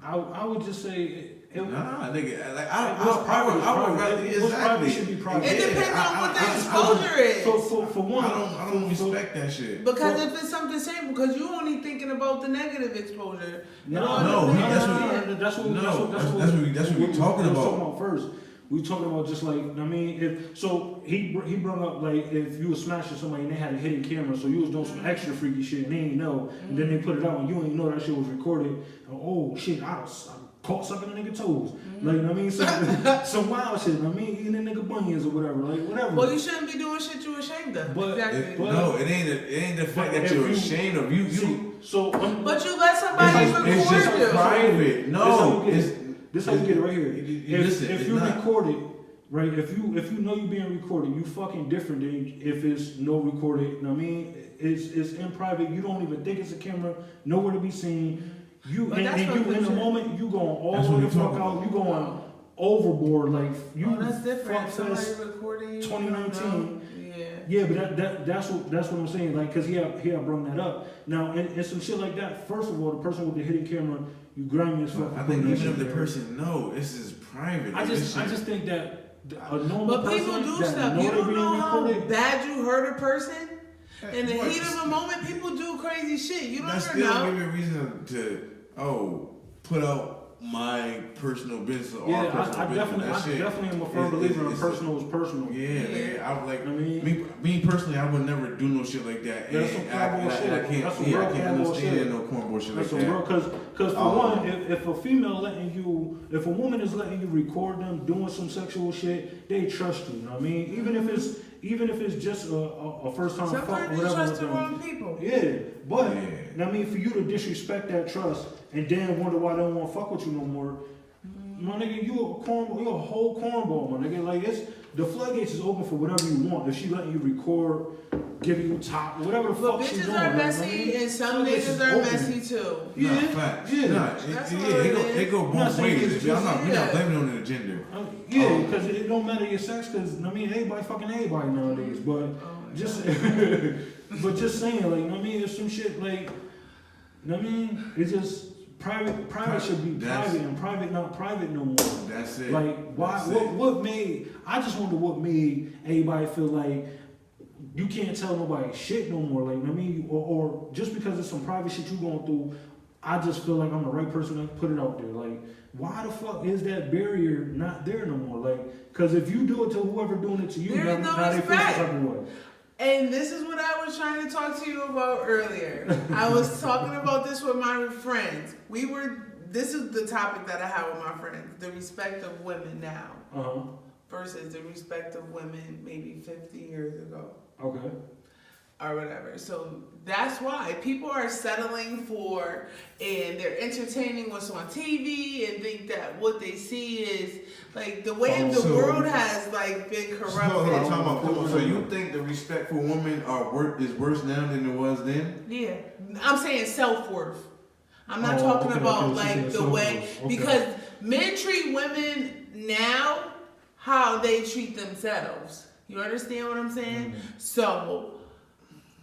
I would just say. Nah, nigga. Like I would rather exactly. Should be private. It depends on what the exposure is. For one, I don't respect that shit. Because if it's something simple, because you only thinking about the negative exposure. That's what we're talking about first. We talking about just like, I mean, he brought up like if you was smashing somebody and they had a hidden camera, so you was doing some extra freaky shit and they ain't know, and then they put it out and you ain't know that shit was recorded. And, oh shit, I caught sucking a nigga toes. Like, I mean, some wild shit. I mean, eating a nigga bunions or whatever. Like, whatever. Well, you shouldn't be doing shit you're ashamed of. But, exactly. It ain't the fact that you're ashamed of. But you let somebody record you. It's just private. No, this how you get it right here. If you record it, right? If you know you're being recorded, you fucking different than if it's no recorded. You know what I mean? It's in private. You don't even think it's a camera. Nowhere to be seen. You in the moment you going all the fuck out. You going overboard like you. Oh, that's different. Somebody recording 2019. Yeah, but that's what I'm saying. Like, cause he had brought that up. Now, and some shit like that. First of all, the person with the hidden camera, you grimy as fuck. I think even if the person this is private. I just think that a normal but people do stuff. You don't know how bad you hurt a person. In the heat of a moment, people do crazy shit. You don't ever know. That still give me a reason to put out my personal business or our personal business. I definitely am a firm believer in personal is personal. Yeah. I would like me personally. I would never do no shit like that. That's some cornball shit. I can't understand no cornball shit like that. Because for one, if a female if a woman is letting you record them doing some sexual shit, they trust you. You know what I mean? Even if it's just a first time fuck or whatever. Sometimes you trust the wrong people. Yeah, but I mean, for you to disrespect that trust and then wonder why they don't want to fuck with you no more, my nigga, you a whole cornball, my nigga. Like the floodgates is open for whatever you want. If she letting you record, giving you top, whatever the fuck she doing. Bitches are messy and some niggas are messy too. Yeah, facts. Yeah. It go both ways. We're not blaming on the gender. Yeah, because it don't matter your sex. Because I mean, everybody fucking everybody nowadays. But just saying, like, I mean, it's some shit like, I mean, it's just. Private should be private and private not private no more. That's it. Like why? What made? I just wonder what made everybody feel like you can't tell nobody shit no more. Like I mean, or just because it's some private shit you going through, I just feel like I'm the right person to put it out there. Like why the fuck is that barrier not there no more? Like because if you do it to whoever doing it to you, now they feel some type of way. And this is what I was trying to talk to you about earlier. I was talking about this with my friends. This is the topic that I have with my friends. The respect of women now versus the respect of women maybe 50 years ago. Okay. Or whatever. So that's why people are settling for and they're entertaining what's on TV and think that what they see is like the way the world has like been corrupted. So you think the respect for women is worse now than it was then? Yeah. I'm saying self-worth. I'm not talking about like the way because men treat women now how they treat themselves. You understand what I'm saying? So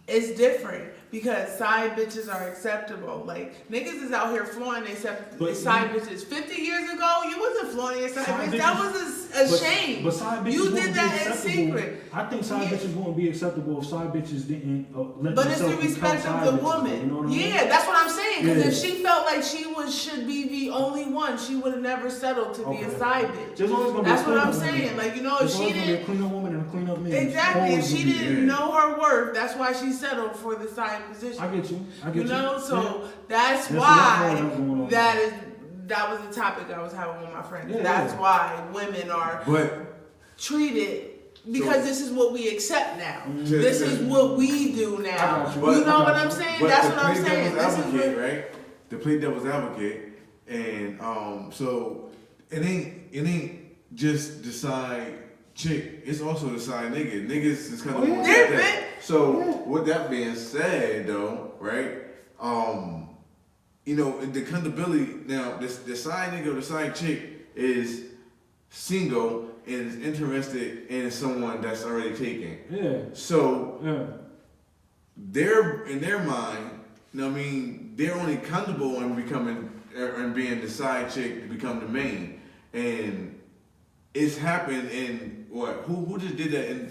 It's different because side bitches are acceptable. Like, niggas is out here flaunting they side bitches. 50 years ago, you wasn't flaunting your side bitch. That was a shame. But side bitches you wouldn't did be that in acceptable. secret. I think side bitches wouldn't be acceptable if side bitches didn't let But it's themselves the become respect side of the bitches, woman. you know what I mean? Yeah, that's what I'm saying. Because Yeah. if she felt like she should be the only one, she would have never settled to be a side bitch. There's always gonna be That's a what I'm clean-up saying. woman. Like, you know, if There's she always gonna be a didn't. clean up woman and a clean up man. Exactly. If Always she gonna be. didn't know her worth, that's why she settled for the side position. I get you. You know, so Yeah. that's There's why a lot going on. that was the topic I was having with my friends. Yeah, That's yeah. why women are treated because this is what we accept now. This is what we do now. You know what I'm saying? That's what I'm saying. This is what, right? To play devil's advocate, and so it ain't just the side chick. It's also the side nigga. Niggas is kind of like that. So with that being said, though, right? You know, the accountability now. The side nigga or the side chick is single and is interested in someone that's already taken. Yeah. So they're in their mind. You know what I mean? They're only comfortable in becoming and being the side chick to become the main, and it's happened in what? Who just did that in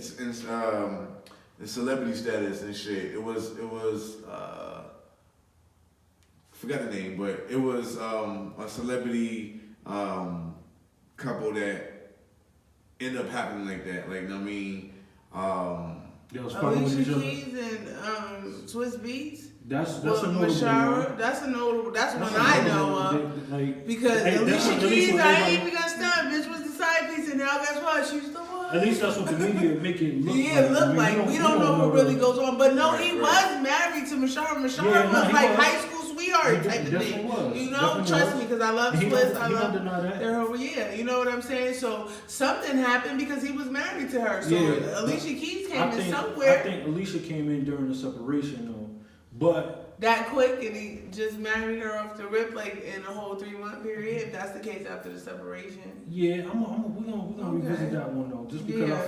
celebrity status and shit? It was forgot the name, but it was a celebrity couple that ended up happening like that. Like, you know what I mean? Alicia Keys and Swiss Beats. That's a notable Mashara, that's one I know of. Because Alicia Keys, I ain't even gonna stop. Bitch was the side piece, and now guess what? She's the one. At least that's what the media make it look like. Yeah, look like. We don't know what really goes on. But no, he was married to Mashara. Mashara was like high school sweetheart type of thing. You know, trust me, because I love Swiss. I love their whole, you know what I'm saying? So something happened because he was married to her. So Alicia Keys came in somewhere. I think Alicia came in during the separation though. But that quick, and he just married her off the rip, like in a whole 3-month period. If that's the case after the separation. Yeah, we're gonna revisit that one though. Just because I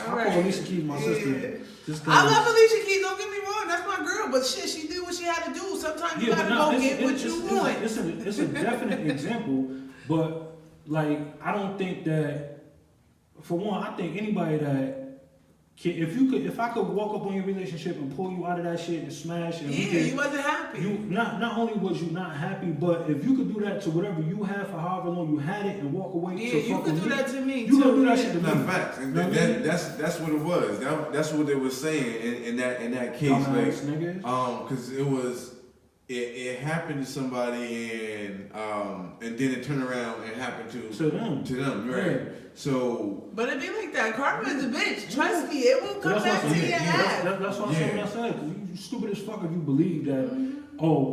call Alicia Keys my sister. I love Alicia Keys. Don't get me wrong, that's my girl. But shit, she did what she had to do. Sometimes you gotta go get what you want. It's a definite example, but like I don't think that. For one, I think anybody that. If I could walk up on your relationship and pull you out of that shit and smash and you wasn't happy. You not only was you not happy, but if you could do that to whatever you had for however long you had it and walk away. Yeah, you could do that to me. You could do that shit to me. Facts. And that's what it was. That's what they were saying in that case, because it happened to somebody and then it turned around and happened to them, right? Yeah. So, but it be like that. Karma is a bitch. Trust me, it will come back to your ass. That's what I said. Cause you stupid as fuck if you believe that.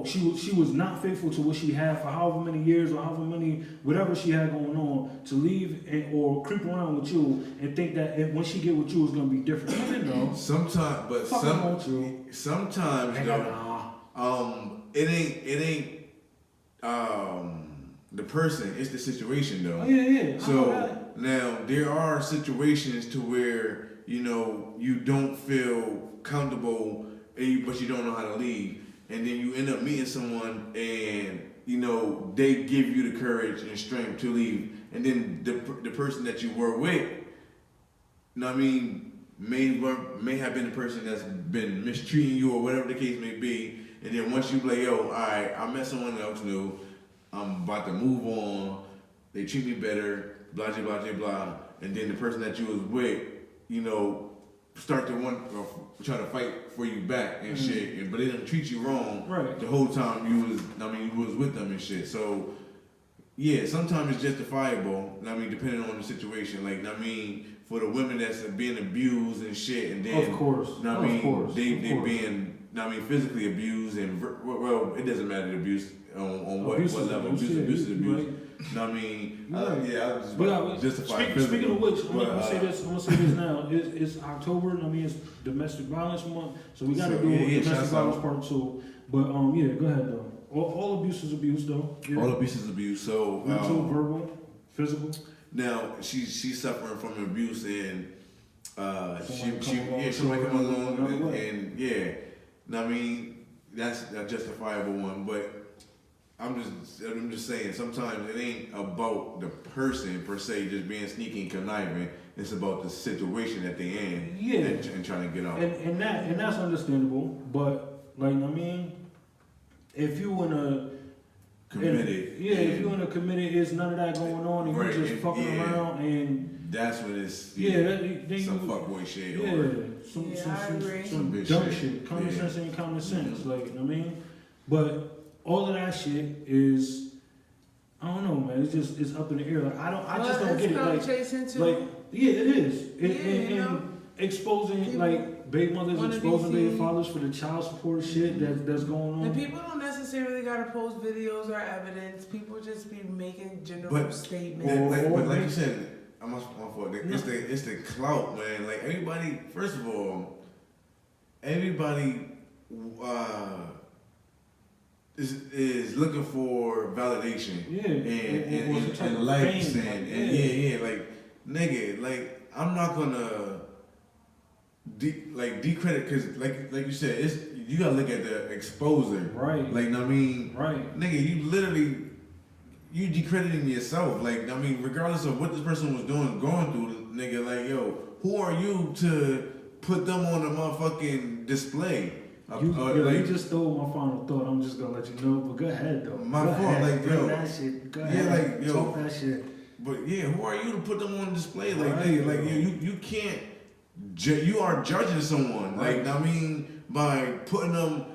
She was not faithful to what she had for however many years or however many whatever she had going on to leave or creep around with you and think that when she get with you it's gonna be different. Sometimes, but sometimes it ain't the person, it's the situation though. Yeah. So now there are situations to where you don't feel comfortable, but you don't know how to leave, and then you end up meeting someone, and they give you the courage and strength to leave, and then the person that you were with, may have been the person that's been mistreating you or whatever the case may be, and then once you like, yo, all right, I met someone else new, I'm about to move on, they treat me better, blah, blah, blah, blah, and then the person that you was with, start to try to fight for you back and shit, but they didn't treat you wrong the whole time you was with them and shit. So, yeah, sometimes it's justifiable, depending on the situation. Like, for the women that's being abused and shit, and then, of course, they being, physically abused, and, well, it doesn't matter the abuse on what level. Abuse is abuse. Right. I was just justifying. Speaking of which, I'm gonna say this now. It's October, it's domestic violence month, so we gotta do domestic violence part 2. But go ahead though. All abuse is abuse though. Yeah. All abuse is abuse. So mental, verbal, physical. Now she's suffering from abuse, and she might come along and I mean, that's a justifiable one, but I'm just saying, sometimes it ain't about the person per se just being sneaky and conniving. It's about the situation that they in, and trying to get out. And that's understandable, but like I mean, if you wanna committed, if you wanna committed, it's none of that going on, and right, you just fucking around, and that's when it's some fuckboy shit, some dumb shit. Common sense ain't common sense, like you know what I mean. But all of that shit is, I don't know, man. It's up in the air. Like I just don't get it. Like yeah, it is. And exposing people, like baby mothers exposing baby fathers for the child support shit that's going on. And people don't necessarily gotta post videos or evidence. People just be making general statements. But like you said, I'm not for it. It's the clout, man. Like everybody, first of all, everybody is looking for validation, and likes, and like nigga, like I'm not gonna decredit, because like you said, you gotta look at the exposer, right? Like I mean, right, nigga, you literally decrediting yourself, like I mean, regardless of what this person was going through, nigga, like yo, who are you to put them on the motherfucking display? You just stole my final thought. I'm just gonna let you know, but go ahead though. My fault, like yo, that shit. Go ahead, like yo, talk that shit. But yeah, who are you to put them on display? Like right, nigga, like you can't. You are judging someone, right. Like I mean, by putting them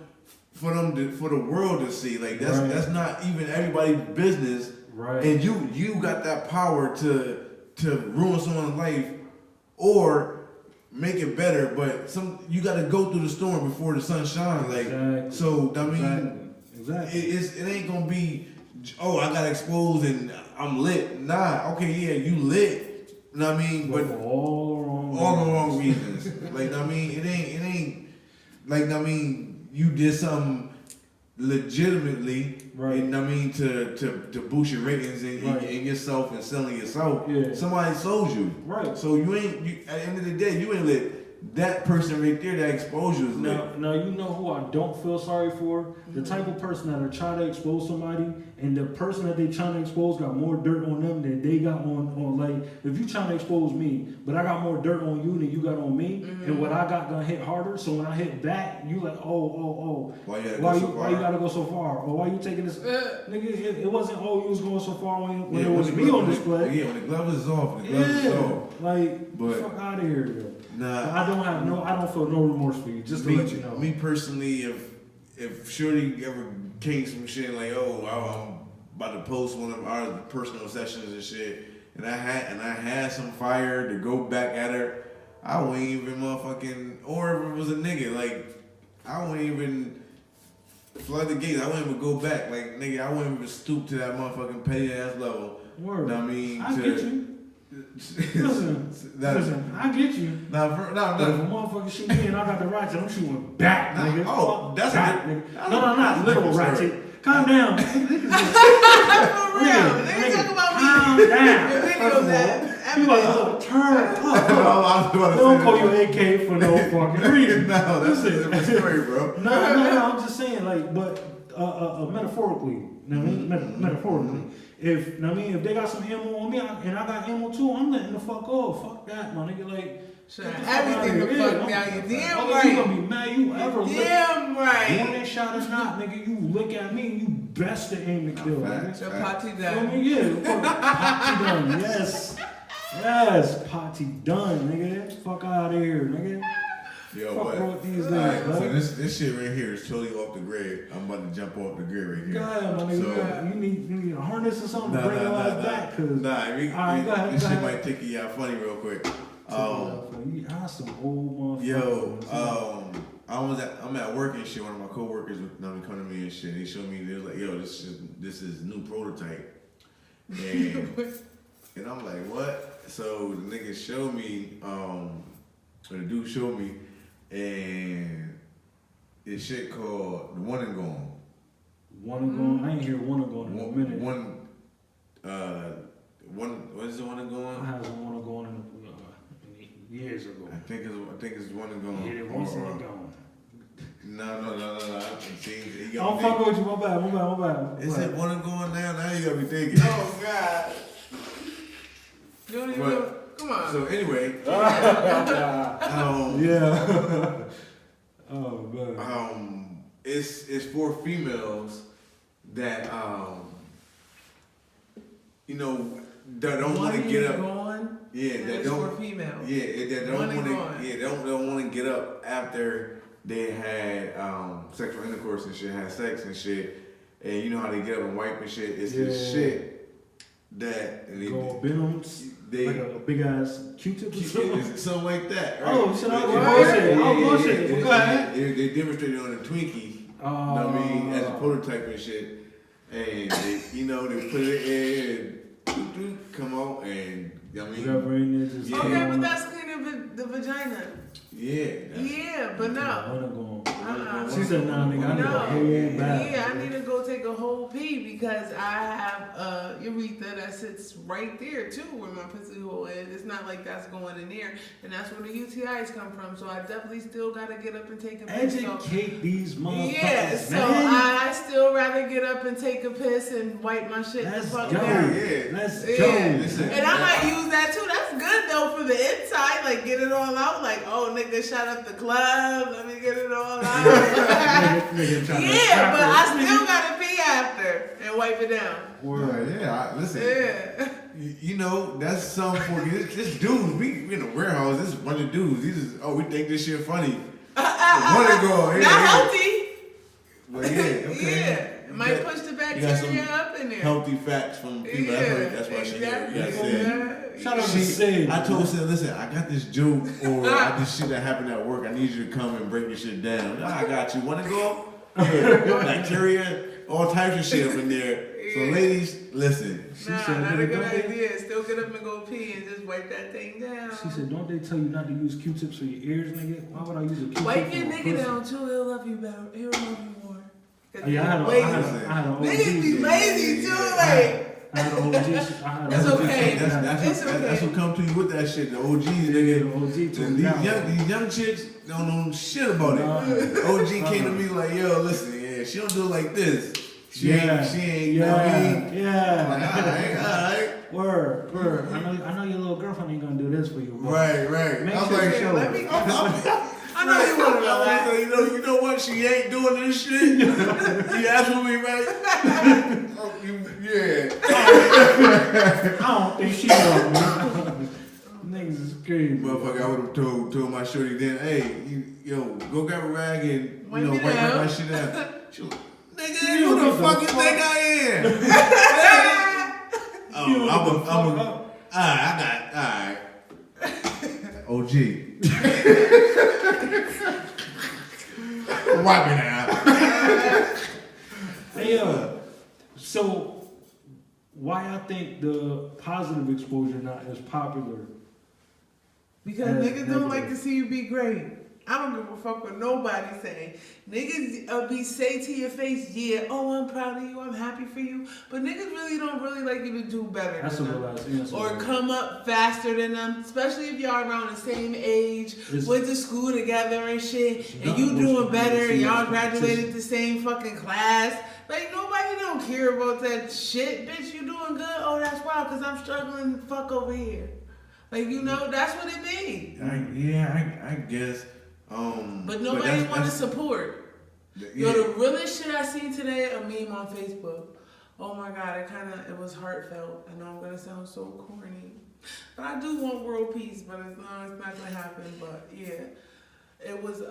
for the world to see. Like that's not even everybody's business. Right. And you got that power to ruin someone's life or make it better, but you got to go through the storm before the sun shines. Like exactly. So, I mean, exactly. It ain't gonna be, oh, I got exposed and I'm lit. Nah, okay, yeah, you lit. You know what I mean? But for all the wrong reasons. Like I mean, it ain't like I mean, you did something legitimately, right? And I mean to boost your ratings and yourself and selling yourself. Yeah. Somebody sold you, right? So you at the end of the day, you ain't lit. That person right there, that exposure is lit. Now you know who I don't feel sorry for? The type of person that are trying to expose somebody, and the person that they trying to expose got more dirt on them than they got on like, if you trying to expose me, but I got more dirt on you than you got on me, and what I got gonna hit harder, so when I hit back, you like, oh, why you gotta go so far? Or why you taking this? Nigga, it wasn't, you was going so far when it was me on display. Yeah, when the glove is off, like, fuck out of here, yo. Nah, I don't feel no remorse for you. Just to let you know. Me personally, if Shorty ever came some shit like, I'm about to post one of our personal sessions and shit, and I had some fire to go back at her, I wouldn't even motherfucking, or if it was a nigga, like I wouldn't even flood the gates. I wouldn't even go back, like nigga. I wouldn't even stoop to that motherfucking petty ass level. Word. I mean, I get you. Listen, I get you. No. If a motherfucker shoot me and I got the ratchet, I'm shooting back, nigga. Oh, that's back, nigga. No, not literal ratchet. Calm down. For real. Nigga talk about me. Calm down. Video that. You like, turn up. Don't call you AK for no fucking reason. No, that's a different story, bro. No, I'm just saying, like, but metaphorically, you know what I mean? Metaphorically. If they got some ammo on me and I got ammo too, I'm letting the fuck off. Fuck that, my nigga. Like, everything the fuck down. You damn right. You gonna be mad you ever damn right. One that shot or not, nigga, you look at me and you best to aim to kill, nigga. So potty done. Potty done. Yes, potty done, nigga. Fuck out of here, nigga. Yo, fuck what? Wrote these right, days, so this shit right here is totally off the grid. I'm about to jump off the grid right here. God, my nigga, you need a harness or something to bring your ass back. This shit might take you out funny real quick. You some old motherfucker. Yo, I'm at work and shit. One of my coworkers would come to me and shit. They showed me, they was like, yo, this is new prototype. And I'm like, what? So the nigga showed me, or the dude showed me, and it's shit called the One and Gone. One and Gone? I ain't hear One and Gone in a minute. What is the One and Gone? I had One and Gone years ago. I think it's One and Gone. Yeah, once and gone. No. See, I'm fucking with you. My bad. Is it one going down? Now you gotta be thinking. Oh God. You don't even know. Come on. So anyway, yeah. Oh man. It's for females that you know that don't want to get up. Going, yeah, that don't. For females. Yeah, that don't want to. Yeah, don't want to get up after they had sexual intercourse and shit, had sex and shit, and you know how they get up and wipe and shit. It's this shit that and go Benhams. Like a big ass Q-tip or something? Something like that, right? Oh, shit, I'm bullshit. They demonstrated on a Twinkie, you know what I mean, as a prototype and shit. And they, you know, they put it in and come out and, you know what I mean? Whatever in there, just okay, but that's cleaning the vagina. Yeah. But no. She said, nah, nigga, I need a whole bath. Yeah, I need to go take a whole pee because I have a urethra that sits right there too where my pussy hole is. It's not like that's going in there. And that's where the UTIs come from. So I definitely still got to get up and take a piss. Educate these motherfuckers, yeah, so man. I still rather get up and take a piss and wipe my shit the fuck down. Let's yeah. go. And I might use that too. That's good though for the inside. Like get it all out. Like, oh nigga, shut up the club. Let me get it all out. Yeah, but I still gotta pee after and wipe it down. Word. Listen. Yeah. You know, that's something for this dudes. We in the warehouse. This is a bunch of dudes. These is we think this shit funny. Want to go? Not healthy. Well, yeah. Okay. Yeah. It might push the bacteria up in there. Healthy facts from people. That's why she here. Shout out to Sid. I told Sid, listen, I got this joke or I got this shit that happened at work. I need you to come and break your shit down. I got you. Want to go? Bacteria, all types of shit up in there. So ladies, listen. Not a good idea. Still get up and go pee and just wipe that thing down. She said, don't they tell you not to use Q-tips for your ears, nigga? Why would I use a Q-tip? Wipe your nigga down too. He'll love you better. He'll love you more. Yeah, I had an OG. Niggas be lazy too, like. I had an OG. It's okay. That's what come to you with that shit. The OGs, nigga. These young chicks don't know shit about it. OG came to me like, yo, listen, she don't do it like this. She ain't, you know what I mean? Yeah. Like, all right. Word. I know your little girlfriend ain't gonna do this for you. Bro. Right. Make I'm sure like, show let me I know you want to know that. You know what? She ain't doing this shit. You asking me, right? Yeah. I don't think she know me. Niggas is crazy. Motherfucker, I would have told my shorty then, hey, yo, go grab a rag and wipe my shit out. She was, nigga, who the fuck you think I am? Alright. OG. Wipe it out. Hey, so why I think the positive exposure not as popular? Because niggas don't like to see you be great. I don't give a fuck what nobody saying. Niggas say to your face, yeah, I'm proud of you, I'm happy for you. But niggas really don't like you to do better than them. Or come up faster than them. Especially if y'all around the same age, went to school together and shit. And you doing better and y'all graduated the same fucking class. Like nobody don't care about that shit. Bitch, you doing good? Oh, that's wild because I'm struggling fuck over here. Like, you know, that's what it be. I guess. But nobody want to support. Yo, the realest shit I seen today, a meme on Facebook. Oh my God, it was heartfelt. I know I'm gonna sound so corny, but I do want world peace. But it's not gonna happen. But yeah, it was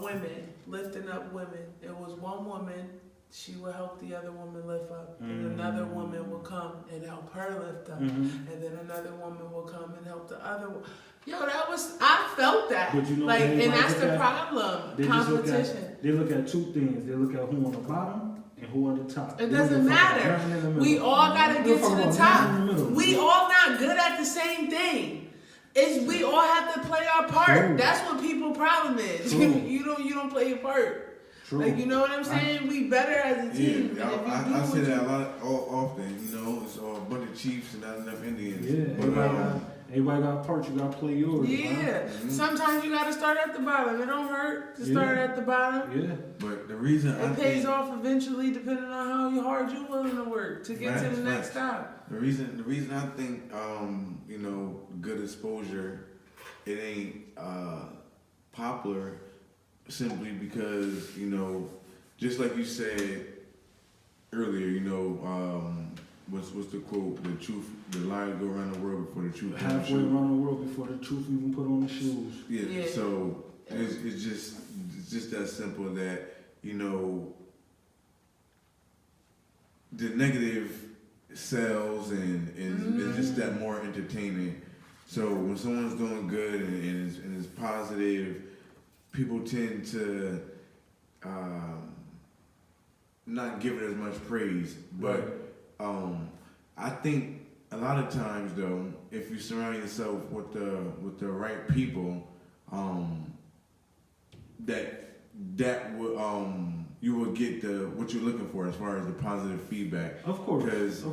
women lifting up women. It was one woman. She would help the other woman lift up, and another woman will come and help her lift up, and then another woman will come and help the other one. Yo, I felt that. But you know, like, and that's the problem. Competition. They look at two things. They look at who on the bottom and who on the top. It doesn't matter. We all gotta get to the top. We all not good at the same thing. We all have to play our part. True. That's what people's problem is. You don't play your part. True. Like, you know what I'm saying? We better as a team. Yeah, I say that often. You know, it's a bunch of Chiefs and not enough Indians. Yeah, Everybody got a part, you gotta play yours. Yeah. Man. Sometimes you gotta start at the bottom. It don't hurt to start at the bottom. Yeah. But the reason It pays off eventually, depending on how hard you're willing to work to get to the next stop. The reason I think you know, good exposure, it ain't popular, simply because, you know, just like you said earlier, you know, what's the quote? The truth, the lie go around the world before the truth. Halfway around the world before the truth even put on the shoes. Yeah. So it's just that simple that, you know, the negative sells and it's just that more entertaining. So when someone's doing good and is positive, people tend to not give it as much praise. But I think a lot of times though, if you surround yourself with the right people, that will you will get what you're looking for as far as the positive feedback. Of course. Because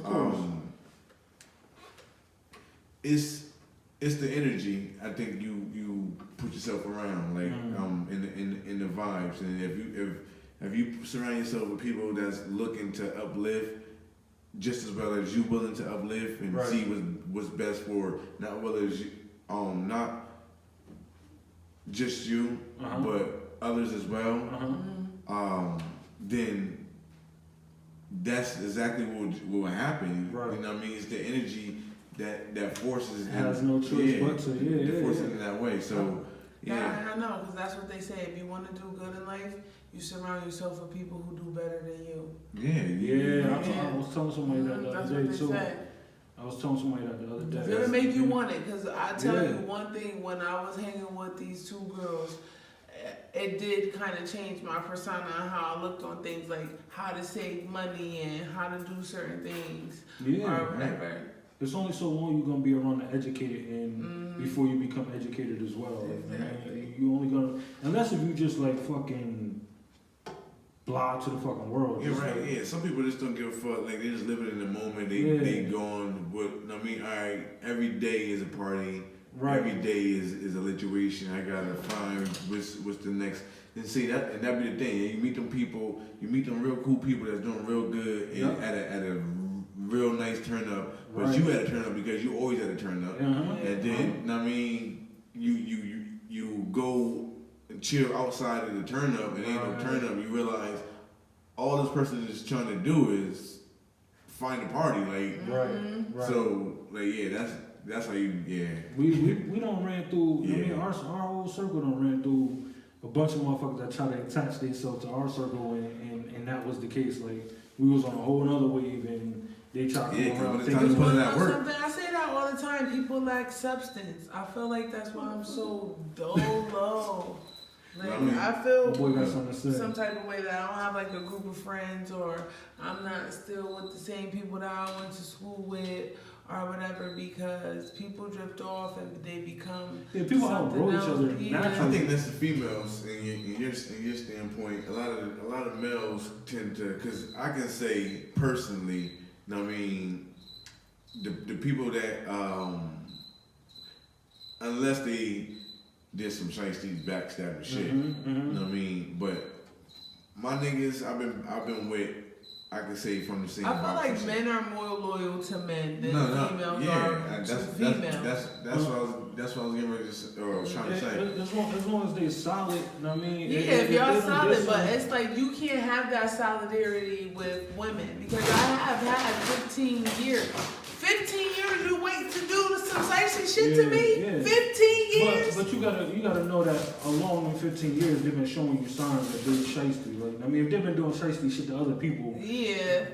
it's the energy I think you put yourself around, like in the vibes, and if you surround yourself with people that's looking to uplift just as well as you willing to uplift and see what's best for not just you but others as well, then that's exactly what will happen. Right. You know what I mean? It's the energy that forces it has no choice but to force it in that way. So I know, because that's what they say. If you want to do good in life, you surround yourself with people who do better than you. I was telling somebody that the That's other what day they too. say. I was telling somebody that the other day. It'll make you want it, because I tell you one thing, when I was hanging with these two girls, it did kind of change my persona and how I looked on things, like how to save money and how to do certain things or whatever. It's only so long you're gonna be around the educated and before you become educated as well. Exactly. You only gonna, unless if you just like fucking blah to the fucking world. Some people just don't give a fuck. Like, they just living in the moment. They going with. I mean, alright, every day is a party. Right. Every day is a lituation. I gotta find what's the next. And see that, and that be the thing. You meet them people. You meet them real cool people that's doing real good and at a real nice turn up. But you had to turn up because you always had to turn up. And then, I mean, you go and chill outside of the turn up, and ain't no turn up. You realize all this person is trying to do is find a party. Like, so like that's how you We don't ran through. I mean, our whole circle don't ran through a bunch of motherfuckers that try to attach themselves to our circle, and that was the case. Like, we was on a whole other wave, and they tried to go around thinking something. I say that all the time. People lack substance. I feel like that's why I'm so low. Like, I feel some type of way that I don't have like a group of friends, or I'm not still with the same people that I went to school with, or whatever, because people drift off and they become people outgrow each other naturally. I think that's the females in your standpoint. A lot of males tend to, because I can say personally, I mean, the people that unless they did some shiesty backstabbing shit, you know what I mean. But my niggas, I've been with, I can say from the same. I feel like men are more loyal to men than females are to females. That's what I was getting ready to trying to say. As long as they're solid, you know what I mean? If y'all solid, but it's like you can't have that solidarity with women, because I have had 15 years. 15 years you wait to do some shiesty shit to me? 15 years? But you gotta know that along in 15 years they've been showing you signs that they're shiesty. Like, I mean, if they've been doing shiesty shit to other people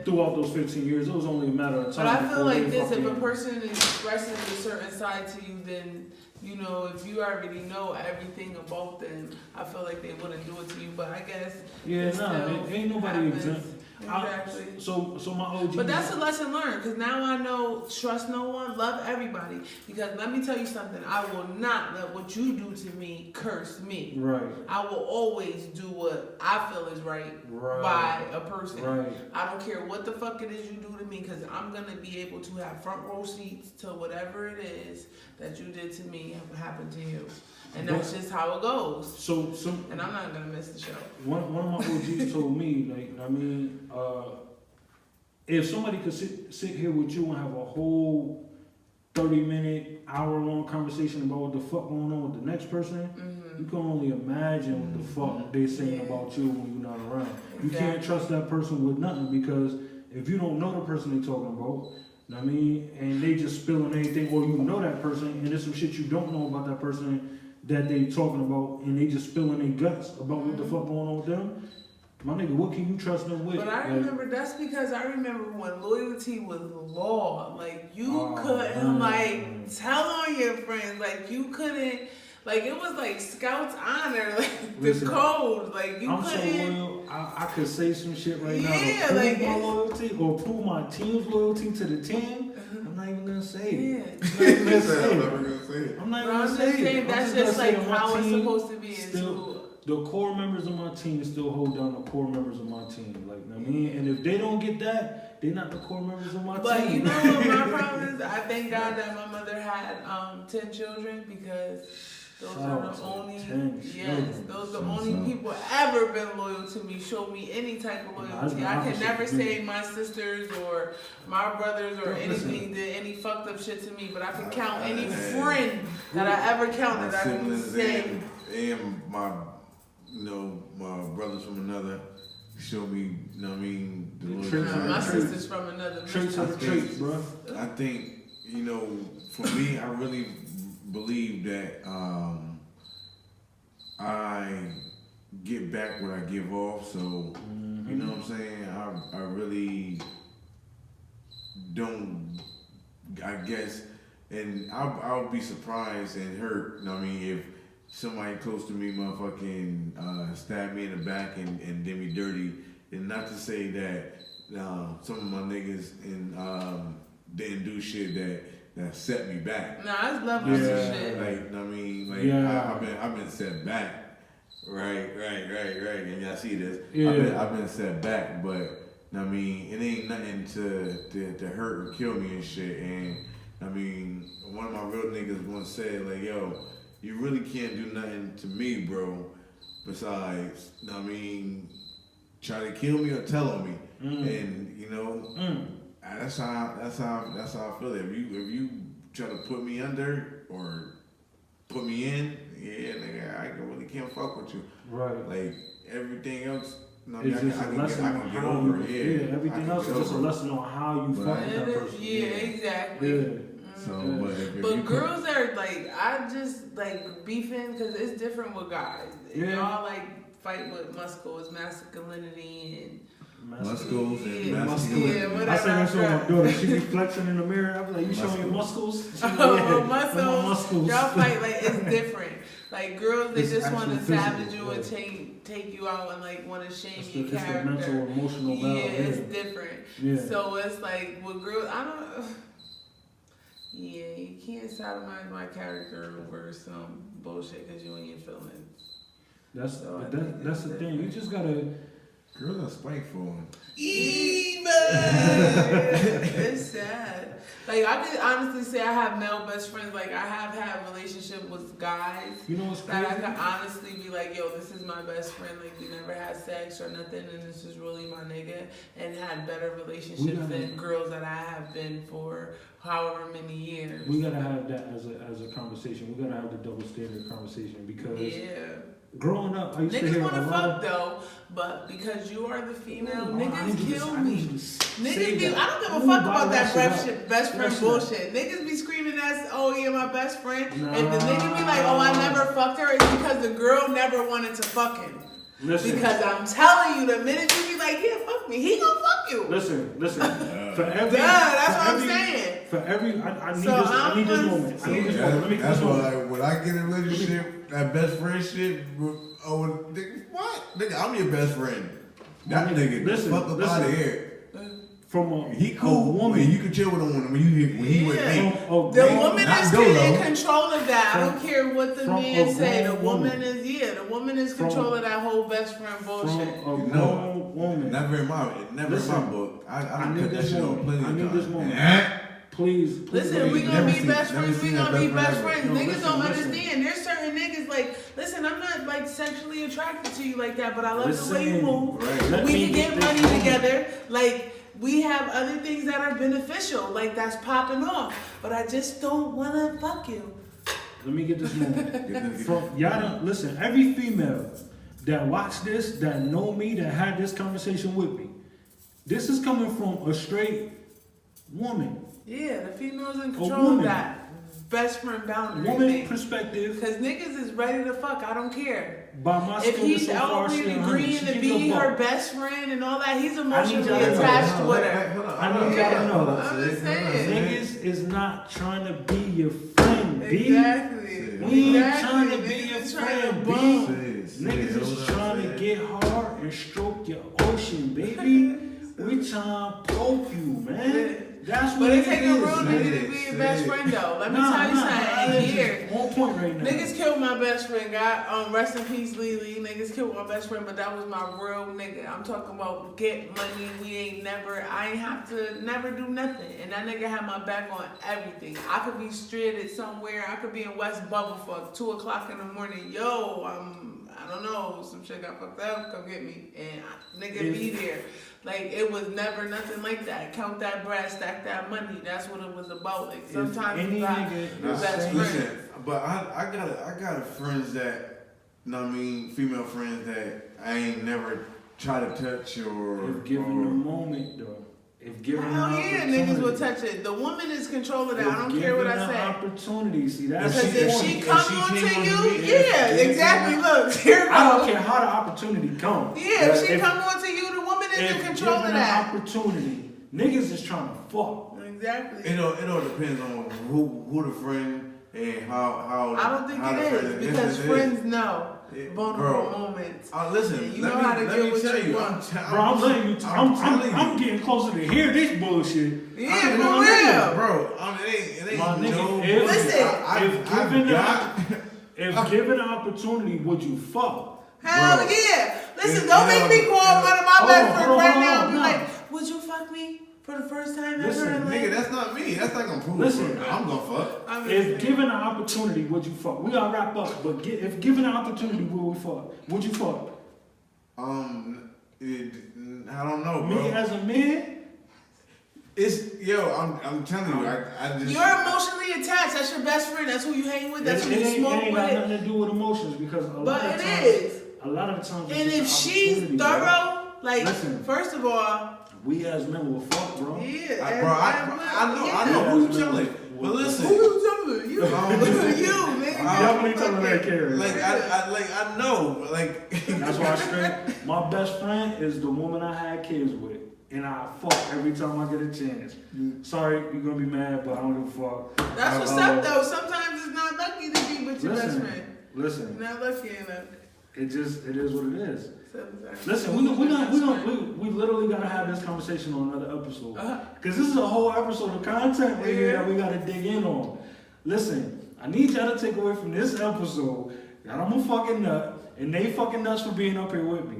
throughout those 15 years, it was only a matter of time. But I feel like this, if a person is expressing a certain side to you, then, you know, if you already know everything about them, I feel like they wouldn't do it to you. But I guess ain't nobody exempt. Exactly. So my OG. But that's a lesson learned, because now I know trust no one, love everybody. Because let me tell you something, I will not let what you do to me curse me. Right. I will always do what I feel is right by a person. Right. I don't care what the fuck it is you do to me, because I'm going to be able to have front row seats to whatever it is that you did to me happen to you. And that's just how it goes. So and I'm not gonna miss the show. One of my OGs told me, like, I mean, if somebody could sit here with you and have a whole 30-minute, hour-long conversation about what the fuck going on with the next person, you can only imagine what the fuck they saying about you when you're not around. You can't trust that person with nothing, because if you don't know the person they talking about, you know what I mean, and they just spilling anything, or you know that person and there's some shit you don't know about that person that they talking about, and they just spilling their guts about what the fuck going on with them, my nigga, what can you trust them with? But I remember, that's because I remember when loyalty was law. Like, you couldn't, tell on your friends. Like, you couldn't, like, it was like Scouts honor, like, the code. Like, you I'm couldn't. so loyal, I could say some shit right now Yeah, to prove like, my loyalty or prove my team's loyalty to the team. I'm not even gonna say it. Yeah. I'm never gonna say it. I'm not But even I'm gonna just say it. saying, I'm that's just just gonna say like that how my it's team supposed to be. the core members of my team still hold down the core members of my team. Like, you know what I mean? And if they don't get that, they're not the core members of my team. But you know what my problem is? I thank God that my mother had 10 children, because those are the only those the only people ever been loyal to me, show me any type of loyalty. I can never say my sisters or my brothers or anything did any fucked up shit to me, but I can count any friend that I ever counted. I can say and my my brothers from another show me, you know what I mean, the loyalty. My sisters from another. Traits, bro. I think, for me, I really believe that I get back what I give off. So, you know what I'm saying? I really don't, I guess, and I'll be surprised and hurt, you know what I mean, if somebody close to me motherfucking stab me in the back and did me dirty. And not to say that some of my niggas didn't do shit that set me back. Nah, it's levels of shit. Like, I mean, like, I've been set back. Right. And y'all see this. Yeah. I've been set back, but I mean, it ain't nothing to hurt or kill me and shit. And I mean, one of my real niggas once said, like, yo, you really can't do nothing to me, bro, besides, I mean, try to kill me or tell on me. And that's how I feel. If you try to put me under or put me in, yeah, nigga, I really can't fuck with you. Right. Like, everything else, it's just a lesson on get how over you, it. everything else is just a lesson on how you fuck with that person. Yeah, exactly. Yeah. So, but girls are like, I just like beefing because it's different with guys. Y'all like fight with muscles, masculinity, and muscles and masculinity. Yeah, whatever. I say that to my daughter. She be flexing in the mirror. I be like, you showing your muscles? Muscles. Y'all fight like it's different. Like girls, they just want to savage you and take you out and like want to shame your character. It's the mental, emotional battle. Yeah, it's different. Yeah. So it's like with girls, I don't. Yeah, you can't sodomize my character over some bullshit because you in your feelings. That's the thing. You just gotta. Girls are spiteful. Even it's sad. Like I can honestly say I have male best friends. Like I have had relationship with guys. You know what's crazy? That I can honestly be like, yo, this is my best friend. Like we never had sex or nothing, and this is really my nigga. And had better relationships than girls that I have been for however many years. We gotta have that as a conversation. We gotta have the double standard conversation because growing up, I used to hear niggas wanna a lot fuck though, but because you are the female, niggas kill me. Niggas be, I don't give a fuck about that best friend bullshit. Niggas be screaming that's, oh yeah, my best friend. If the nigga be like, oh I never fucked her, it's because the girl never wanted to fuck him. Listen. Because I'm telling you, the minute you be like, yeah, fuck me, he gonna fuck you. Listen. For every, that's what I'm saying. For every, I need this moment. Let me that's why when I get in a relationship, that best friend shit, nigga, what? Nigga, I'm your best friend. That nigga, Listen, fuck up out of here. From a He cool. woman. You can chill with him when he with me. The woman is Not in control of that. I don't care what the from man a say. The grown woman woman. is the woman is control of that whole best friend bullshit. From a grown woman. Never in my book. I need cut that this shit on woman. plenty I of need times. this woman. Please. Listen, we never gonna be seen- best never friends. We seen gonna that be best best friend friends. No, Niggas listen, don't listen. understand. There's certain niggas like, listen, I'm not like sexually attracted to you like that, but I love the way you move. Right. We can get money together. Like, we have other things that are beneficial, like that's popping off. But I just don't wanna fuck you. Let me get this moment. Y'all don't listen. Every female that watch this, that know me, that had this conversation with me, this is coming from a straight woman. Yeah, the females in A control woman. of that best friend boundary Woman thing. perspective. Cause niggas is ready to fuck. I don't care. By my If standards he's so far, already she 100. agreeing She to keep be it her buck. best friend and all that, he's y'all emotionally to know. attached with her. I need y'all to know. I'm just saying. Niggas is not trying to be your friend, B. Exactly. We ain't trying to be Niggas your is trying to friend, B. bump. Niggas is trying to get hard and stroke your ocean, baby. We trying to poke you, man. That's what But it it take a is. real nigga to be your best friend though. Let me tell you something. Here. On point right now. Niggas killed my best friend. God, rest in peace, Lily. Niggas killed my best friend, but that was my real nigga. I'm talking about get money. I ain't have to never do nothing. And that nigga had my back on everything. I could be stranded somewhere. I could be in West Bubblefuck, 2:00 in the morning. Yo, I don't know, some shit got fucked up. Come get me, and nigga be there. Like, it was never nothing like that. Count that bread, stack that money. That's what it was about. Like, sometimes you got best Listen, friends. but I got friends that, you know what I mean, female friends that I ain't never try to touch or. If given the moment, though. If given the Hell yeah, opportunity. niggas will touch it. The woman is control of that. I don't care what I Given the say. opportunity, see that's Because the if point. she come on to came you, on to me, yeah, exactly. Look, here it I don't goes. care how the opportunity comes. Yeah, if she come on to you, the woman is in control of given that. the opportunity, niggas is trying to fuck. Exactly. It all depends on who the friend and how. I don't think how the it friend is because Yes, it friends is. know vulnerable moments. Listen, And you let know me, how to let get me what tell you you, want. Bro, I'm letting you. telling I'm getting closer to hear this bullshit. Yeah, You know for what I mean? real. bro. It ain't My nigga, no. if- Listen, If given the opportunity, would you fuck? Hell Bro. yeah. Listen, It- don't it make me don't- call one of my Hold best on, friends hold on, right hold now on, and be no. like, would you fuck me for the first time Listen, ever in life? Nigga, that's not me. That's not gonna prove Listen. it. I'm gonna fuck. I mean, If given the opportunity, would you fuck? We gotta wrap up, but if given the opportunity, would we fuck? Would you fuck? I don't know, bro. Me as a man? I'm telling you, I just. you're emotionally attached. That's your best friend. That's who you hang with. That's who you it smoke ain't got with. nothing to do with emotions because a lot But of it times, is. a lot of the times. it's And if just an she's opportunity, bro. thorough, like, Listen. first of all, We as men will fuck, bro. yeah. I know who you telling. But listen. Who you telling? You. You, nigga. Definitely telling that Karen. I know, That's why I straight. My best friend is the woman I had kids with. And I fuck every time I get a chance. Sorry, you're gonna be mad, but I don't give a fuck. That's what's up, though. Sometimes it's not lucky to be with your best friend. Listen. You're not lucky enough. It is what it is. Sometimes. Listen, we literally gotta have this conversation on another episode. Cause this is a whole episode of content right here that we gotta dig in on. Listen, I need y'all to take away from this episode that I'm a fucking nut. And they fucking nuts for being up here with me.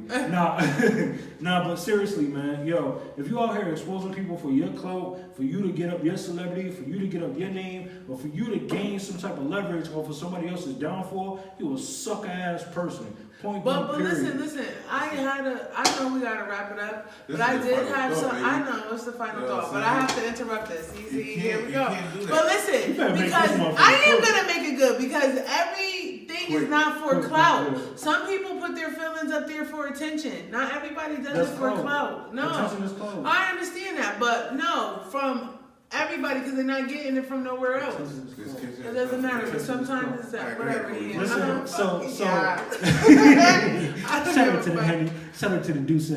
Nah, but seriously, man, yo, if you out here exposing people for your clout, for you to get up your celebrity, for you to get up your name, or for you to gain some type of leverage off of somebody else's downfall, you a sucker ass person. Point blank, But period. listen, I know we gotta wrap it up, This but I is the did final have thought, some, baby. I know, it's the final You know what thought, I'm but I saying? have to interrupt this. See, here we You go. can't do that. But listen, You better make because this motherfucker I am quick. gonna make it good, because everything is Quick. not for Quick, clout. quick. Some people put their feelings up there for attention. Not everybody does That's it for clout. clout. No. Attention is clout. I understand that, but no, from everybody, because they're not getting it from nowhere else. It doesn't matter, but sometimes it's that, whatever it is. Listen, so Yeah. shout out to the Henny. Shout out to the Duce.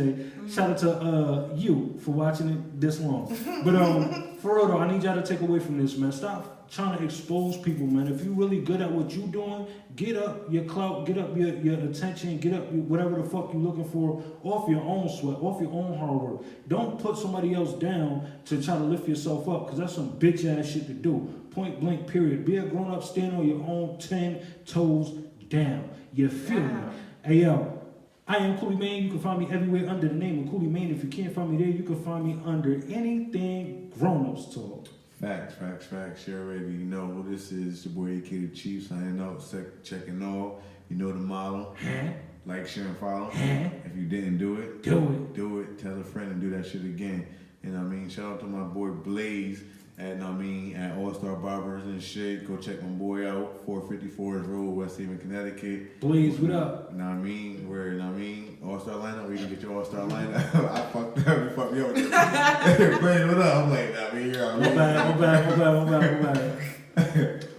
Shout out to you for watching it this long. But for real though, I need y'all to take away from this, man. Stop trying to expose people, man. If you really good at what you doing, get up your clout, get up your attention, get up whatever the fuck you looking for off your own sweat, off your own hard work. Don't put somebody else down to try to lift yourself up, because that's some bitch ass shit to do. Point blank, period. Be a grown up, stand on your own 10 toes down. You feel me? Hey yo, I am Coolie Main. You can find me everywhere under the name of Coolie Main. If you can't find me there, you can find me under anything Grown Ups Talk. Facts. You already know this is your boy AK the Chief signing out, checking all. You know the model. Like, share, and follow. If you didn't do it, do it. Tell a friend and do that shit again. You know what I mean? Shout out to my boy Blaze at All Star Barbers and shit. Go check my boy out. 454 Road, West Haven, Connecticut. Blaze, what up? You know what I mean? All Star lineup. Where you can get your All Star lineup. I fucked up. You fucked me up. Blaze, what up? I'm like, nah, man, you're My bad.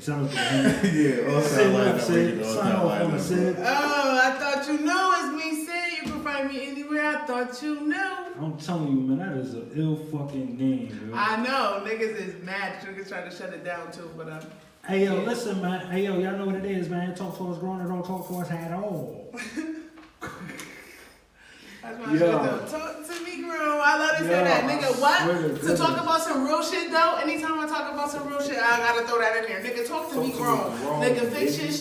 Shout out to him. Yeah, All Star lineup. Sign off on the Sid. Oh, I thought you knew it's me, Sid. You can find me anywhere. I thought you knew. I'm telling you, man, that is an ill fucking name, yo. I know. Niggas is mad. Niggas try to shut it down too, but Hey yo, listen, man. Hey yo, y'all know what it is, man. Talk to us grown and don't talk to us at all. That's my shit though. Talk to me, grown. I love to say that, nigga. What? To talk about some real shit though. Anytime I talk about some real shit, I gotta throw that in there. Nigga, talk to me, grown. Nigga, fix your shit.